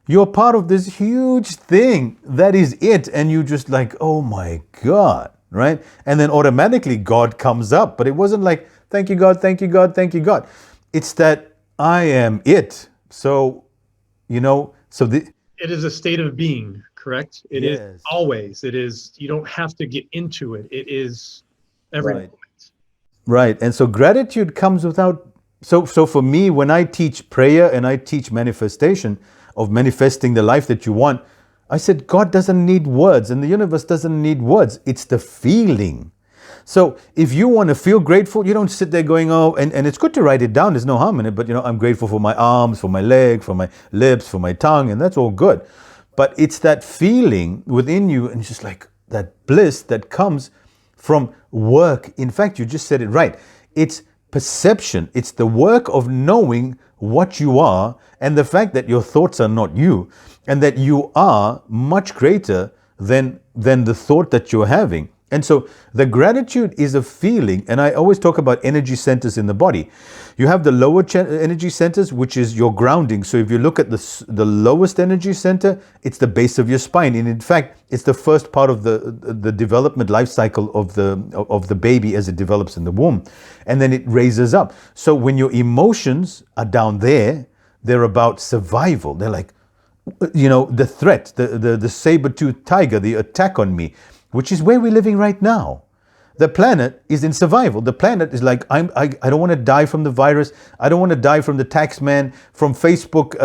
you're part of this huge thing that is it. And you just like, oh my God, right? And then automatically God comes up. But it wasn't like, thank you, God, thank you, God, thank you, God. It's that I am it. So, it is a state of being, correct? It yes. is always. It is, you don't have to get into it. It is every moment. Right. And so gratitude comes without. So for me, when I teach prayer and I teach manifestation of manifesting the life that you want, I said, God doesn't need words and the universe doesn't need words. It's the feeling. So if you want to feel grateful, you don't sit there going, oh, and it's good to write it down. There's no harm in it. But, I'm grateful for my arms, for my leg, for my lips, for my tongue. And that's all good. But it's that feeling within you. And it's just like that bliss that comes from work. In fact, you just said it right. It's perception. It's the work of knowing what you are and the fact that your thoughts are not you and that you are much greater than the thought that you're having. And so the gratitude is a feeling, and I always talk about energy centers in the body. You have the lower energy centers, which is your grounding. So if you look at the lowest energy center, it's the base of your spine. And in fact, it's the first part of the development life cycle of the baby as it develops in the womb. And then it raises up. So when your emotions are down there, they're about survival. They're like, the threat, the saber-toothed tiger, the attack on me, which is where we're living right now. The planet is in survival. The planet is like, I don't want to die from the virus. I don't want to die from the tax man, from Facebook,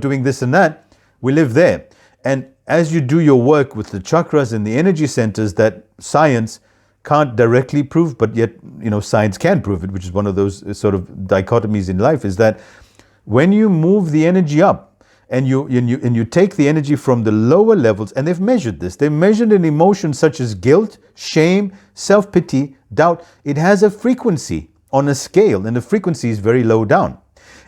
doing this and that. We live there. And as you do your work with the chakras and the energy centers that science can't directly prove, but yet, science can prove it, which is one of those sort of dichotomies in life, is that when you move the energy up, and you take the energy from the lower levels, and they've measured this. They've measured an emotion such as guilt, shame, self-pity, doubt. It has a frequency on a scale, and the frequency is very low down.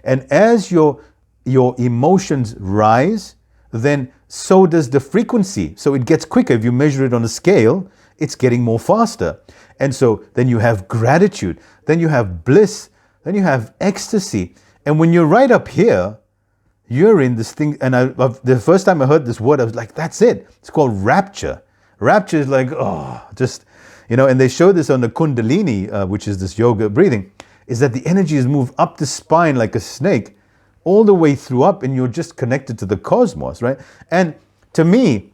And as your emotions rise, then so does the frequency. So it gets quicker. If you measure it on a scale, it's getting more faster. And so then you have gratitude, then you have bliss, then you have ecstasy. And when you're right up here, you're in this thing. And the first time I heard this word, I was like, that's it. It's called rapture. Rapture is like, oh, just, and they show this on the Kundalini, which is this yoga breathing, is that the energy is moved up the spine like a snake, all the way through up, and you're just connected to the cosmos, right? And to me,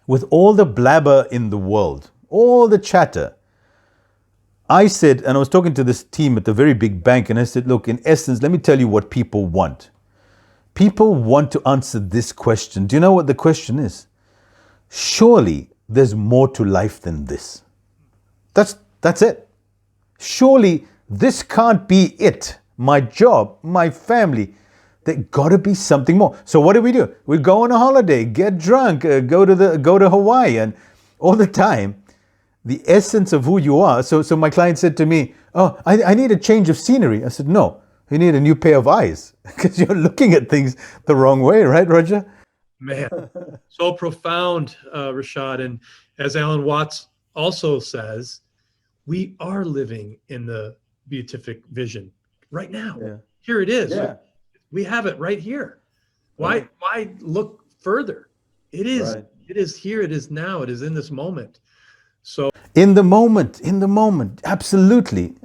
with all the blabber in the world, all the chatter, I said, and I was talking to this team at the very big bank, and I said, look, in essence, let me tell you what people want. People want to answer this question. Do you know what the question is? Surely there's more to life than this. That's it. Surely this can't be it. My job, my family, there gotta be something more. So what do? We go on a holiday, get drunk, go to Hawaii, and all the time, the essence of who you are. So my client said to me, oh, I need a change of scenery. I said, no, you need a new pair of eyes because you're looking at things the wrong way, right, Roger? Man, so profound, Rashad. And as Alan Watts also says, we are living in the beatific vision right now. Yeah. Here it is. Yeah. We have it right here. Why look further? It is. Right. It is here. It is now. It is in this moment. So in the moment, absolutely.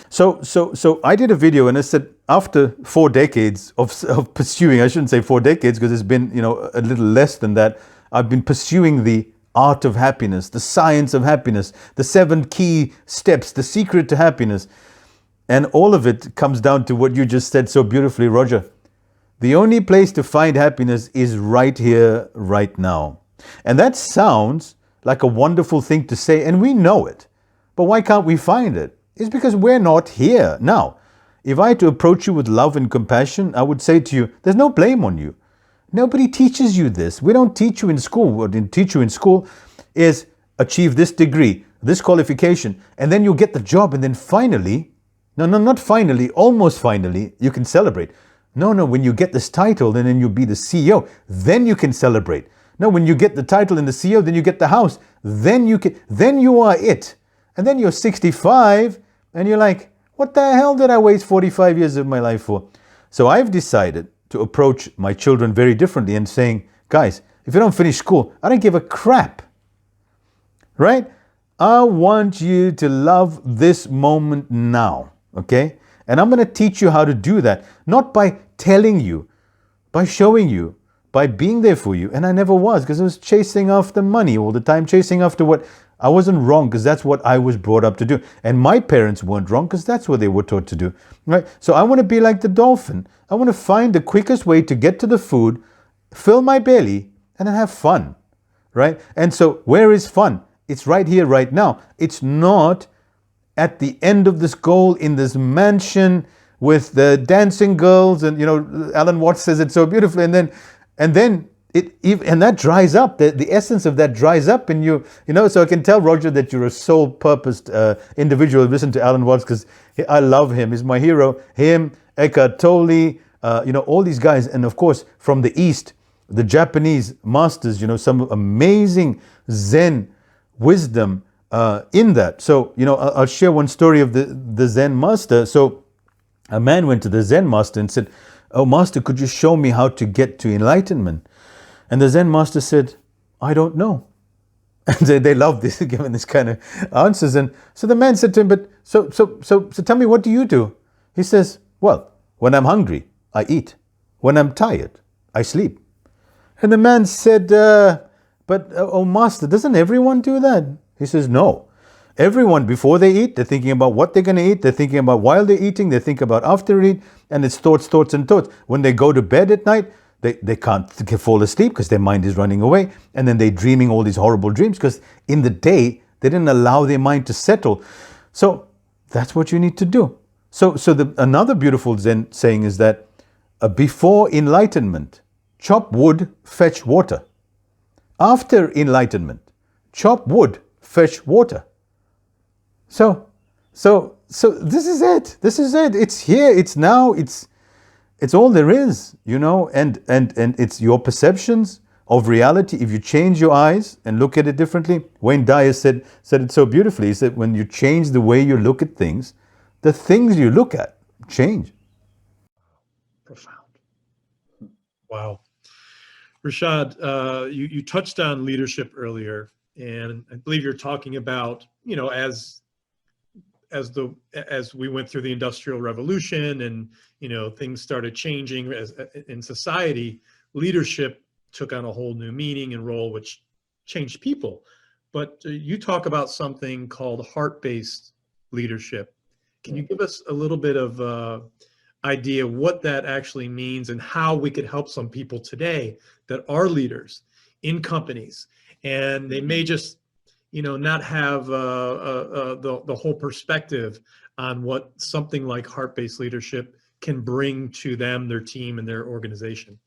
So I did a video and I said, after 4 decades of pursuing, I shouldn't say 4 decades because it's been, a little less than that. I've been pursuing the art of happiness, the science of happiness, the 7 key steps, the secret to happiness. And all of it comes down to what you just said so beautifully, Roger. The only place to find happiness is right here, right now. And that sounds like a wonderful thing to say, and we know it. But why can't we find it? It's because we're not here. Now, if I had to approach you with love and compassion, I would say to you, there's no blame on you. Nobody teaches you this. We don't teach you in school. What they teach you in school is achieve this degree, this qualification, and then you'll get the job, and then finally, not finally, almost finally, you can celebrate. No, when you get this title, and then you'll be the CEO, then you can celebrate. No, when you get the title and the CEO, then you get the house, then you are it. And then you're 65, and you're like, what the hell did I waste 45 years of my life for? So I've decided to approach my children very differently and saying, guys, if you don't finish school, I don't give a crap, right? I want you to love this moment now, okay? And I'm going to teach you how to do that, not by telling you, by showing you, by being there for you. And I never was, because I was chasing after money all the time, chasing after what I wasn't wrong, because that's what I was brought up to do. And my parents weren't wrong, because that's what they were taught to do, right? So I want to be like the dolphin. I want to find the quickest way to get to the food, fill my belly, and then have fun, right? And so where is fun? It's right here, right now. It's not at the end of this goal in this mansion with the dancing girls, and Alan Watts says it so beautifully, and then that dries up. The essence of that dries up, and so I can tell, Roger, that you're a sole-purposed individual. Listen to Alan Watts, because I love him. He's my hero. Him, Eckhart Tolle, all these guys, and of course from the East, the Japanese masters. Some amazing Zen wisdom in that. So I'll share one story of the Zen master. So a man went to the Zen master and said, "Oh, master, could you show me how to get to enlightenment?" And the Zen master said, "I don't know." And they love this, giving this kind of answers. And so the man said to him, "But so tell me, what do you do?" He says, "Well, when I'm hungry, I eat. When I'm tired, I sleep." And the man said, "But oh, master, doesn't everyone do that?" He says, "No. Everyone, before they eat, they're thinking about what they're going to eat. They're thinking about while they're eating. They think about after eat. And it's thoughts. When they go to bed at night, they can't fall asleep because their mind is running away. And then they're dreaming all these horrible dreams because in the day, they didn't allow their mind to settle. So that's what you need to do." So another beautiful Zen saying is that before enlightenment, chop wood, fetch water. After enlightenment, chop wood, fetch water. So this is it. It's here. It's now. It's all there is, and it's your perceptions, of reality, if you change your eyes and look at it differently, Wayne Dyer said it so beautifully. He said, when you change the way you look at things, the things you look at change. Profound. Wow. Rashad, you touched on leadership earlier, and I believe you're talking about, as we went through the Industrial Revolution and, things started changing in society, leadership took on a whole new meaning and role, which changed people. But you talk about something called heart-based leadership. Can you give us a little bit of idea what that actually means and how we could help some people today that are leaders in companies, and they may just, not have the whole perspective on what something like heart-based leadership can bring to them, their team, and their organization?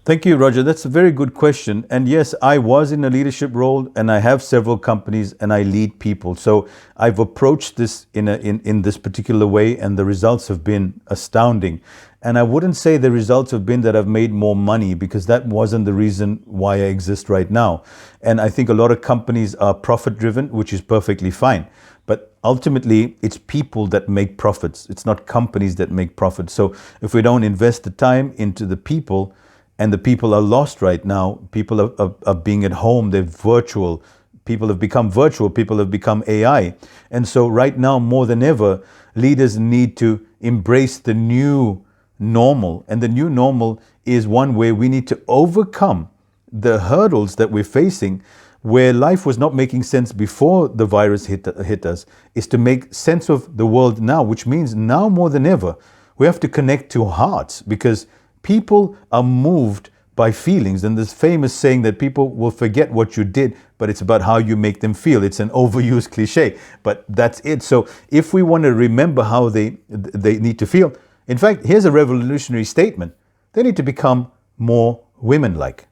Thank you, Roger. That's a very good question. And yes, I was in a leadership role, and I have several companies, and I lead people. So I've approached this in this particular way, and the results have been astounding. And I wouldn't say the results have been that I've made more money, because that wasn't the reason why I exist right now. And I think a lot of companies are profit-driven, which is perfectly fine. But ultimately, it's people that make profits. It's not companies that make profits. So if we don't invest the time into the people, and the people are lost right now. People are being at home. They're virtual. People have become virtual. People have become AI. And so right now, more than ever, leaders need to embrace the new normal. And the new normal is one where we need to overcome the hurdles that we're facing, where life was not making sense before the virus hit us, is to make sense of the world now, which means now more than ever, we have to connect to hearts, because people are moved by feelings. And this famous saying that people will forget what you did, but it's about how you make them feel. It's an overused cliche, but that's it. So if we want to remember how they need to feel, in fact, here's a revolutionary statement. They need to become more women-like.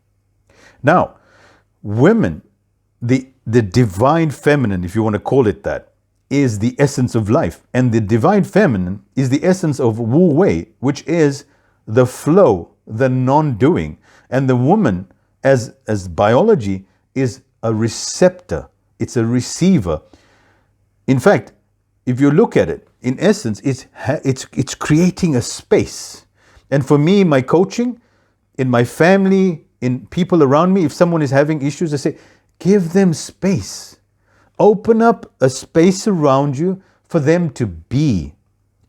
Now, women, the divine feminine, if you want to call it that, is the essence of life. And the divine feminine is the essence of Wu Wei, which is the flow, the non-doing. And the woman, as biology, is a receptor. It's a receiver. In fact, if you look at it, in essence, it's creating a space. And for me, my coaching, in my family, in people around me, if someone is having issues, I say, give them space. Open up a space around you for them to be.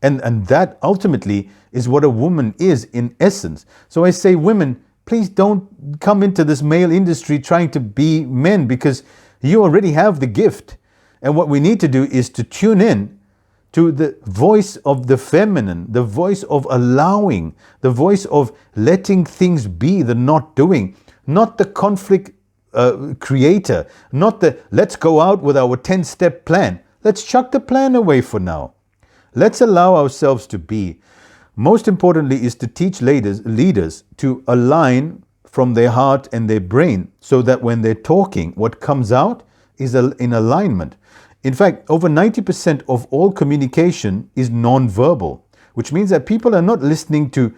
And that ultimately is what a woman is in essence. So I say, women, please don't come into this male industry trying to be men, because you already have the gift. And what we need to do is to tune in to the voice of the feminine, the voice of allowing, the voice of letting things be, the not doing, not the conflict creator, not the let's go out with our 10-step plan. Let's chuck the plan away for now. Let's allow ourselves to be. Most importantly is to teach leaders to align from their heart and their brain, so that when they're talking, what comes out is in alignment. In fact, over 90% of all communication is non-verbal, which means that people are not listening to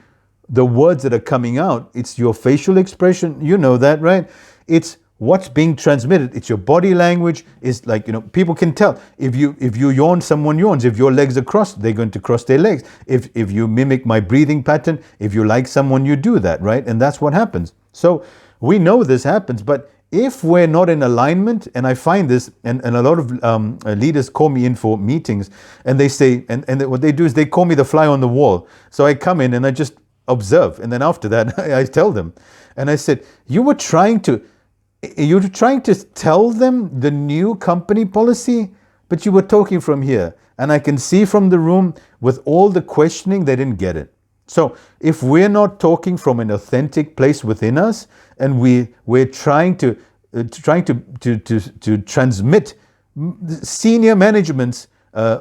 the words that are coming out. It's your facial expression. You know that, right? It's what's being transmitted. It's your body language. It's like, people can tell. If you yawn, someone yawns. If your legs are crossed, they're going to cross their legs. If you mimic my breathing pattern, if you like someone, you do that, right? And that's what happens. So we know this happens, but if we're not in alignment, and I find this, and a lot of leaders call me in for meetings, and they say, and what they do is they call me the fly on the wall. So I come in and I just observe. And then after that, I tell them. And I said, you're trying to tell them the new company policy, but you were talking from here. And I can see from the room with all the questioning, they didn't get it. So if we're not talking from an authentic place within us, and we're trying to transmit senior management's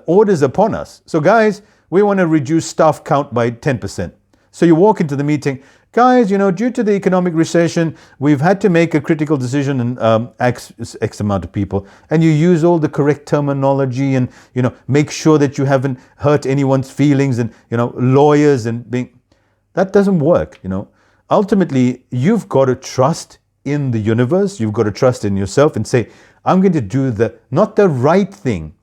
orders upon us. So guys, we want to reduce staff count by 10%. So you walk into the meeting, guys, due to the economic recession, we've had to make a critical decision in X amount of people. And you use all the correct terminology, and, make sure that you haven't hurt anyone's feelings, and, lawyers and that doesn't work, ultimately, you've got to trust in the universe. You've got to trust in yourself and say, I'm going to do not the right thing.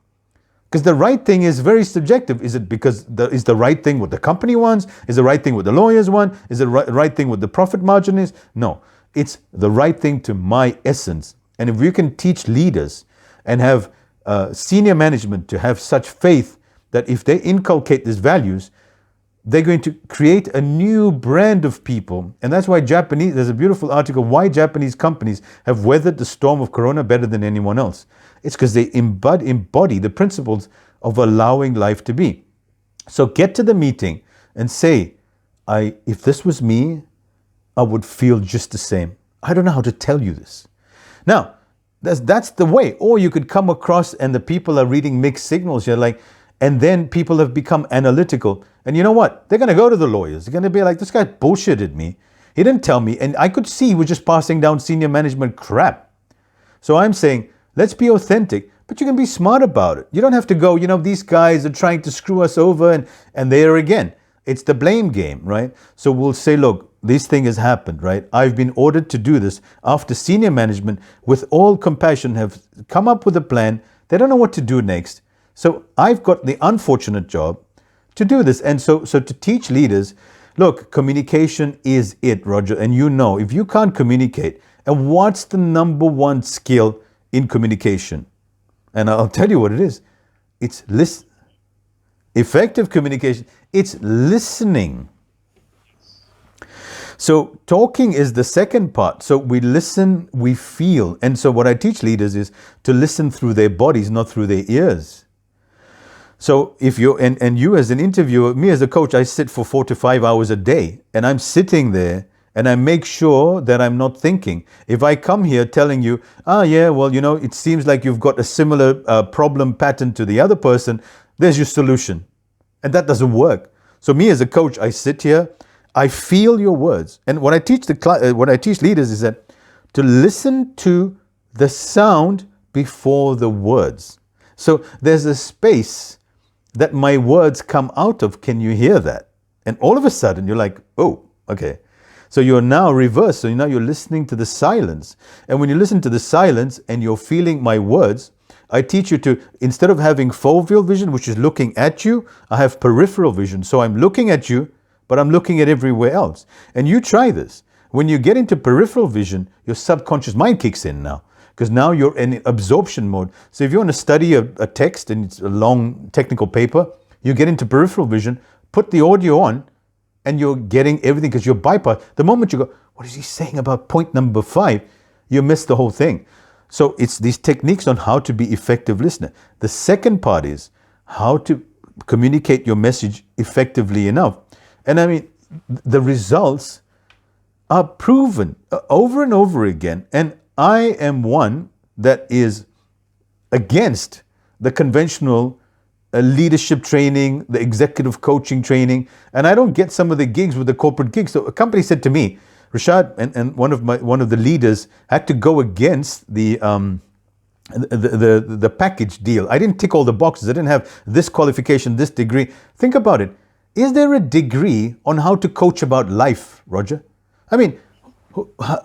Because the right thing is very subjective. Is it because is the right thing what the company wants? Is the right thing what the lawyers want? Is the right thing what the profit margin is? No, it's the right thing to my essence. And if we can teach leaders and have senior management to have such faith that if they inculcate these values, they're going to create a new brand of people. And that's why there's a beautiful article, why Japanese companies have weathered the storm of Corona better than anyone else. It's because they embody the principles of allowing life to be. So get to the meeting and say, if this was me, I would feel just the same. I don't know how to tell you this. Now, that's the way. Or you could come across and the people are reading mixed signals. You're like, and then people have become analytical. And you know what? They're going to go to the lawyers. They're going to be like, this guy bullshitted me. He didn't tell me. And I could see he was just passing down senior management crap. So I'm saying, let's be authentic, but you can be smart about it. You don't have to go, these guys are trying to screw us over and there again. It's the blame game, right? So we'll say, look, this thing has happened, right? I've been ordered to do this after senior management with all compassion have come up with a plan. They don't know what to do next. So I've got the unfortunate job to do this. And so to teach leaders, look, communication is it, Roger. And if you can't communicate, and what's the number one skill in communication? And I'll tell you what it is. It's effective communication. It's listening. So talking is the second part. So we listen, we feel. And so what I teach leaders is to listen through their bodies, not through their ears. So if you as an interviewer, me as a coach, I sit for 4 to 5 hours a day and I'm sitting there and I make sure that I'm not thinking. If I come here telling you, it seems like you've got a similar problem pattern to the other person, there's your solution. And that doesn't work. So me as a coach, I sit here, I feel your words. And what I teach leaders is that to listen to the sound before the words. So there's a space that my words come out of. Can you hear that? And all of a sudden you're like, oh, okay. So you're now reversed. So now you're listening to the silence. And when you listen to the silence and you're feeling my words, I teach you to, instead of having foveal vision, which is looking at you, I have peripheral vision. So I'm looking at you, but I'm looking at everywhere else. And you try this. When you get into peripheral vision, your subconscious mind kicks in now, because now you're in absorption mode. So if you want to study a text and it's a long technical paper, you get into peripheral vision, put the audio on, and you're getting everything because you're bypassed. The moment you go, what is he saying about point number 5? You miss the whole thing. So it's these techniques on how to be effective listener. The second part is how to communicate your message effectively enough. And I mean, the results are proven over and over again. And I am one that is against the conventional leadership training, the executive coaching training. And I don't get some of the gigs with the corporate gigs. So a company said to me, Rashad, and one of the leaders had to go against the package deal. I didn't tick all the boxes. I didn't have this qualification, this degree. Think about it. Is there a degree on how to coach about life, Roger? I mean,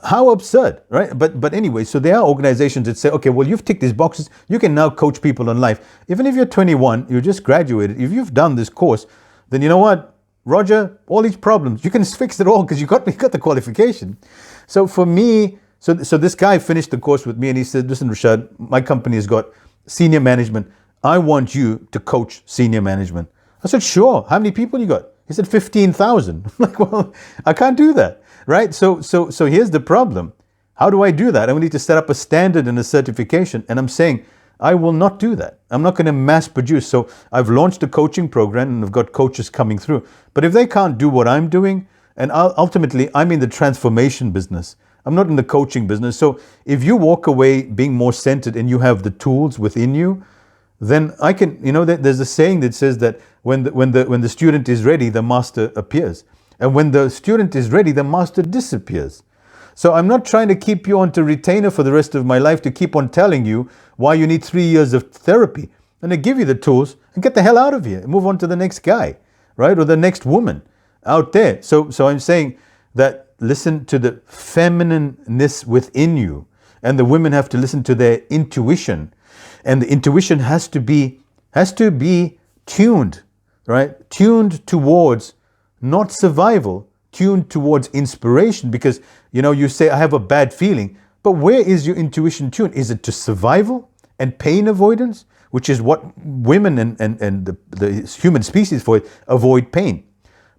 how absurd, right? But anyway, so there are organizations that say, okay, well, you've ticked these boxes. You can now coach people on life. Even if you're 21, you just graduated. If you've done this course, then you know what? Roger, all these problems, you can fix it all because you got the qualification. So for me, so this guy finished the course with me and he said, listen, Rashad, my company has got senior management. I want you to coach senior management. I said, sure. How many people you got? He said, 15,000. I'm like, well, I can't do that, right? So here's the problem. How do I do that? I need to set up a standard and a certification. And I'm saying, I will not do that. I'm not going to mass produce. So I've launched a coaching program and I've got coaches coming through. But if they can't do what I'm doing, and ultimately I'm in the transformation business, I'm not in the coaching business. So if you walk away being more centered and you have the tools within you, then I can, there's a saying that says that when the student is ready, the master appears. And when the student is ready, the master disappears. So I'm not trying to keep you onto retainer for the rest of my life to keep on telling you why you need 3 years of therapy. And I give you the tools and get the hell out of here and move on to the next guy, right? Or the next woman out there. So I'm saying that listen to the feminineness within you, and the women have to listen to their intuition, and the intuition has to be tuned, right? Tuned towards not survival, tuned towards inspiration. Because you say, I have a bad feeling, but where is your intuition tuned? Is it to survival and pain avoidance, which is what women and the human species for it, avoid pain.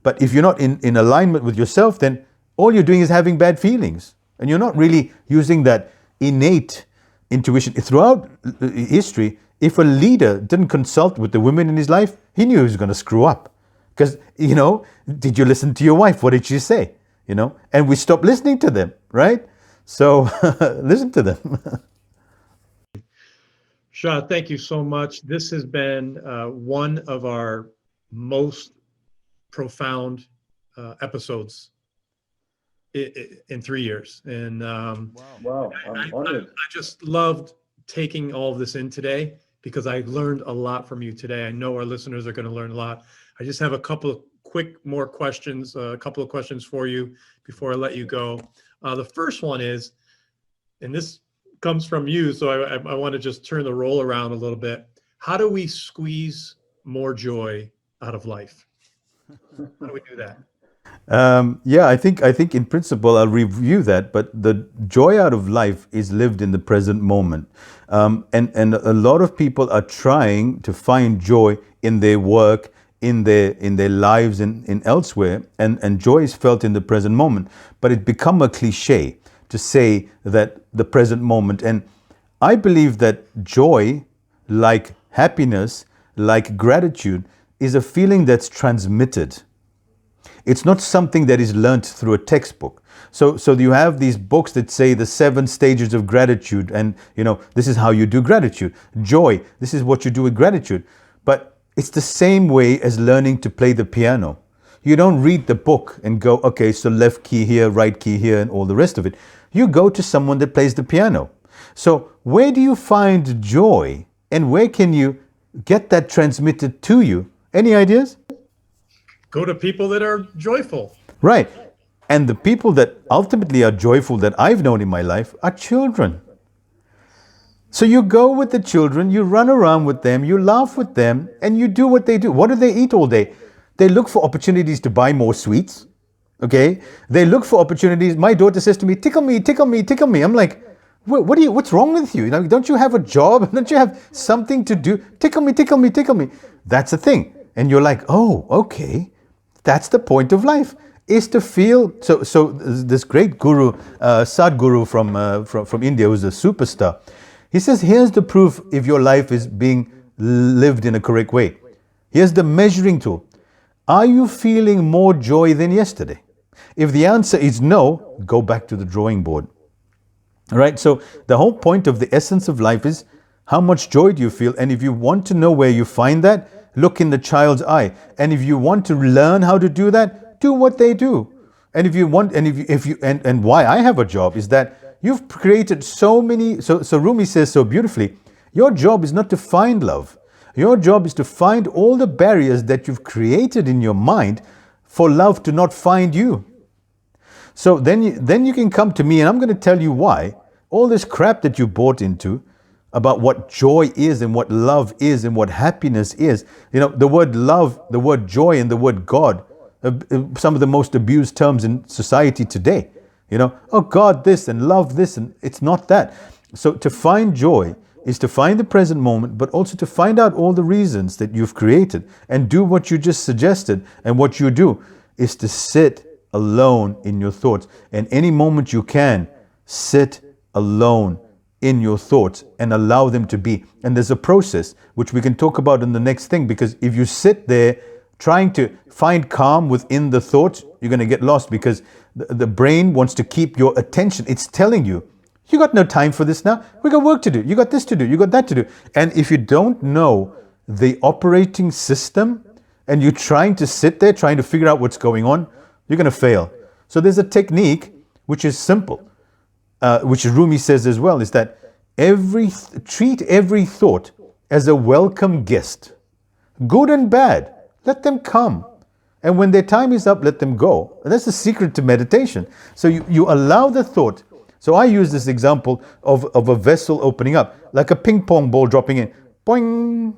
But if you're not in alignment with yourself, then all you're doing is having bad feelings, and you're not really using that innate intuition. Throughout history, if a leader didn't consult with the women in his life, he knew he was going to screw up. Because, did you listen to your wife? What did she say? And we stopped listening to them, right? So listen to them. Shah, thank you so much. This has been one of our most profound episodes in 3 years. And Wow. I just loved taking all of this in today, because I learned a lot from you today. I know our listeners are going to learn a lot. I just have a couple of more questions, a couple of questions for you before I let you go. The first one is, and this comes from you, so I want to just turn the role around a little bit. How do we squeeze more joy out of life? How do we do that? I think in principle I'll review that, but the joy out of life is lived in the present moment. And a lot of people are trying to find joy in their work, in their lives, and elsewhere, and joy is felt in the present moment. But it become a cliche to say that the present moment. And I believe that joy, like happiness, like gratitude, is a feeling that's transmitted. It's not something that is learnt through a textbook. So you have these books that say the 7 stages of gratitude, and this is how you do gratitude. Joy, this is what you do with gratitude. But it's the same way as learning to play the piano. You don't read the book and go, okay, so left key here, right key here, and all the rest of it. You go to someone that plays the piano. So where do you find joy, and where can you get that transmitted to you? Any ideas? Go to people that are joyful. Right. And the people that ultimately are joyful that I've known in my life are children. So you go with the children, you run around with them, you laugh with them, and you do what they do. What do they eat all day? They look for opportunities to buy more sweets. Okay? They look for opportunities. My daughter says to me, tickle me, tickle me, tickle me. I'm like, what's wrong with you? Don't you have a job? Don't you have something to do? Tickle me, tickle me, tickle me. That's the thing. And you're like, oh, okay. That's the point of life, is to feel. So this great guru, Sadhguru from India, who's a superstar, he says, here's the proof if your life is being lived in a correct way. Here's the measuring tool. Are you feeling more joy than yesterday? If the answer is no, go back to the drawing board. All right, so the whole point of the essence of life is, how much joy do you feel? And if you want to know where you find that, look in the child's eye. And if you want to learn how to do that, do what they do. And if you want, and why I have a job is that you've created so many. So Rumi says so beautifully, your job is not to find love. Your job is to find all the barriers that you've created in your mind for love to not find you. So then you can come to me, and I'm going to tell you why all this crap that you bought into about what joy is and what love is and what happiness is. The word love, the word joy, and the word God, some of the most abused terms in society today. Oh, God this and love this, and it's not that. So to find joy is to find the present moment, but also to find out all the reasons that you've created and do what you just suggested. And what you do is to sit alone in your thoughts. And any moment you can, sit alone in your thoughts and allow them to be. And there's a process which we can talk about in the next thing, because if you sit there trying to find calm within the thoughts, you're going to get lost, because the brain wants to keep your attention. It's telling you, you got no time for this now. We got work to do. You got this to do. You got that to do. And if you don't know the operating system and you're trying to sit there trying to figure out what's going on, you're going to fail. So there's a technique which is simple, which Rumi says as well, is that treat every thought as a welcome guest, good and bad. Let them come And when their time is up, let them go. And that's the secret to meditation. So you allow the thought. So I use this example of a vessel opening up, like a ping pong ball dropping in, boing,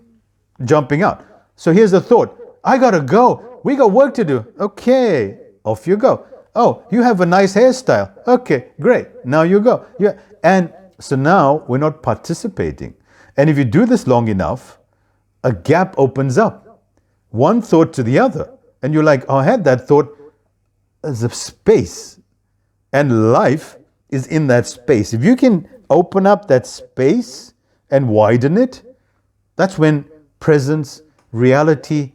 jumping out. So here's the thought. I gotta go. We got work to do. Okay, off you go. Oh, you have a nice hairstyle. Okay, great. Now you go. Yeah. And so now we're not participating. And if you do this long enough, a gap opens up. One thought to the other. And you're like, oh, I had that thought as a space. And life is in that space. If you can open up that space and widen it, that's when presence, reality,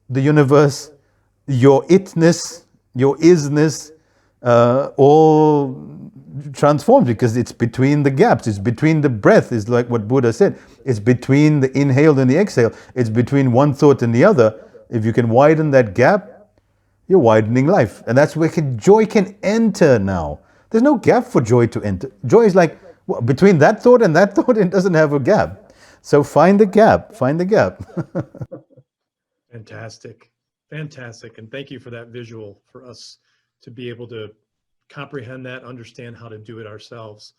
the universe, your itness, your isness, all transforms, because it's between the gaps. It's between the breath, is like what Buddha said. It's between the inhale and the exhale. It's between one thought and the other. If you can widen that gap, you're widening life. And that's where joy can enter now. There's no gap for joy to enter. Joy is like, well, between that thought and that thought, it doesn't have a gap. So find the gap, find the gap. Fantastic. Fantastic. And thank you for that visual for us to be able to comprehend that, understand how to do it ourselves.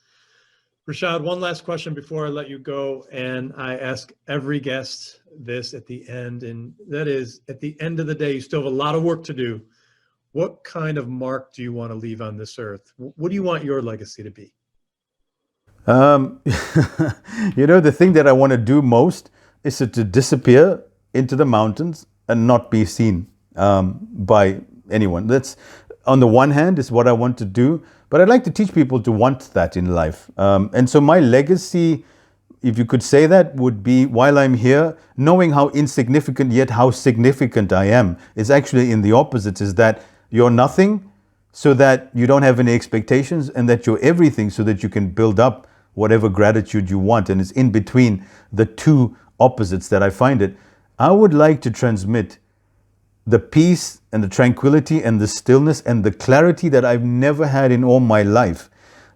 Rashad, one last question before I let you go. And I ask every guest this at the end, and that is, at the end of the day, you still have a lot of work to do. What kind of mark do you want to leave on this earth? What do you want your legacy to be? The thing that I want to do most is to disappear into the mountains and not be seen by anyone. That's, on the one hand, is what I want to do, but I'd like to teach people to want that in life. And so my legacy, if you could say that, would be, while I'm here, knowing how insignificant yet how significant I am. Is actually in the opposite, is that you're nothing so that you don't have any expectations, and that you're everything so that you can build up whatever gratitude you want. And it's in between the two opposites that I find it. I would like to transmit the peace and the tranquility and the stillness and the clarity that I've never had in all my life,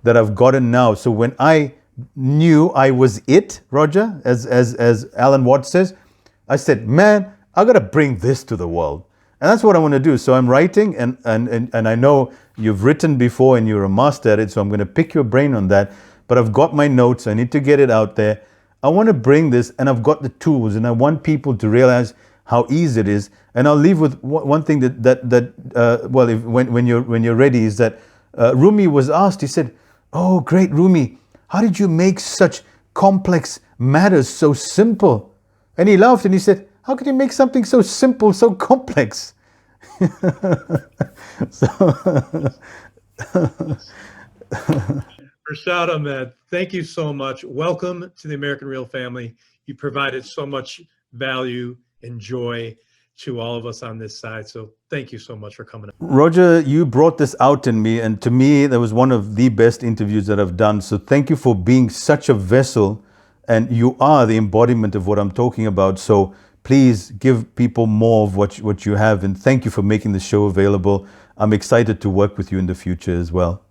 that I've gotten now. So when I knew I was it, Roger, as Alan Watts says, I said, man, I got to bring this to the world. And that's what I want to do. So I'm writing, and I know you've written before and you're a master at it, so I'm going to pick your brain on that. But I've got my notes. I need to get it out there. I want to bring this, and I've got the tools, and I want people to realize how easy it is. And I'll leave with one thing when you're ready, is that Rumi was asked, he said, oh, great Rumi, how did you make such complex matters so simple? And he laughed and he said, how could you make something so simple, so complex? Rashad Ahmed, thank you so much. Welcome to the American Real family. You provided so much value and joy to all of us on this side. So thank you so much for coming. Roger, you brought this out in me, and to me, that was one of the best interviews that I've done. So thank you for being such a vessel, and you are the embodiment of what I'm talking about. So please give people more of what you have, and thank you for making the show available. I'm excited to work with you in the future as well.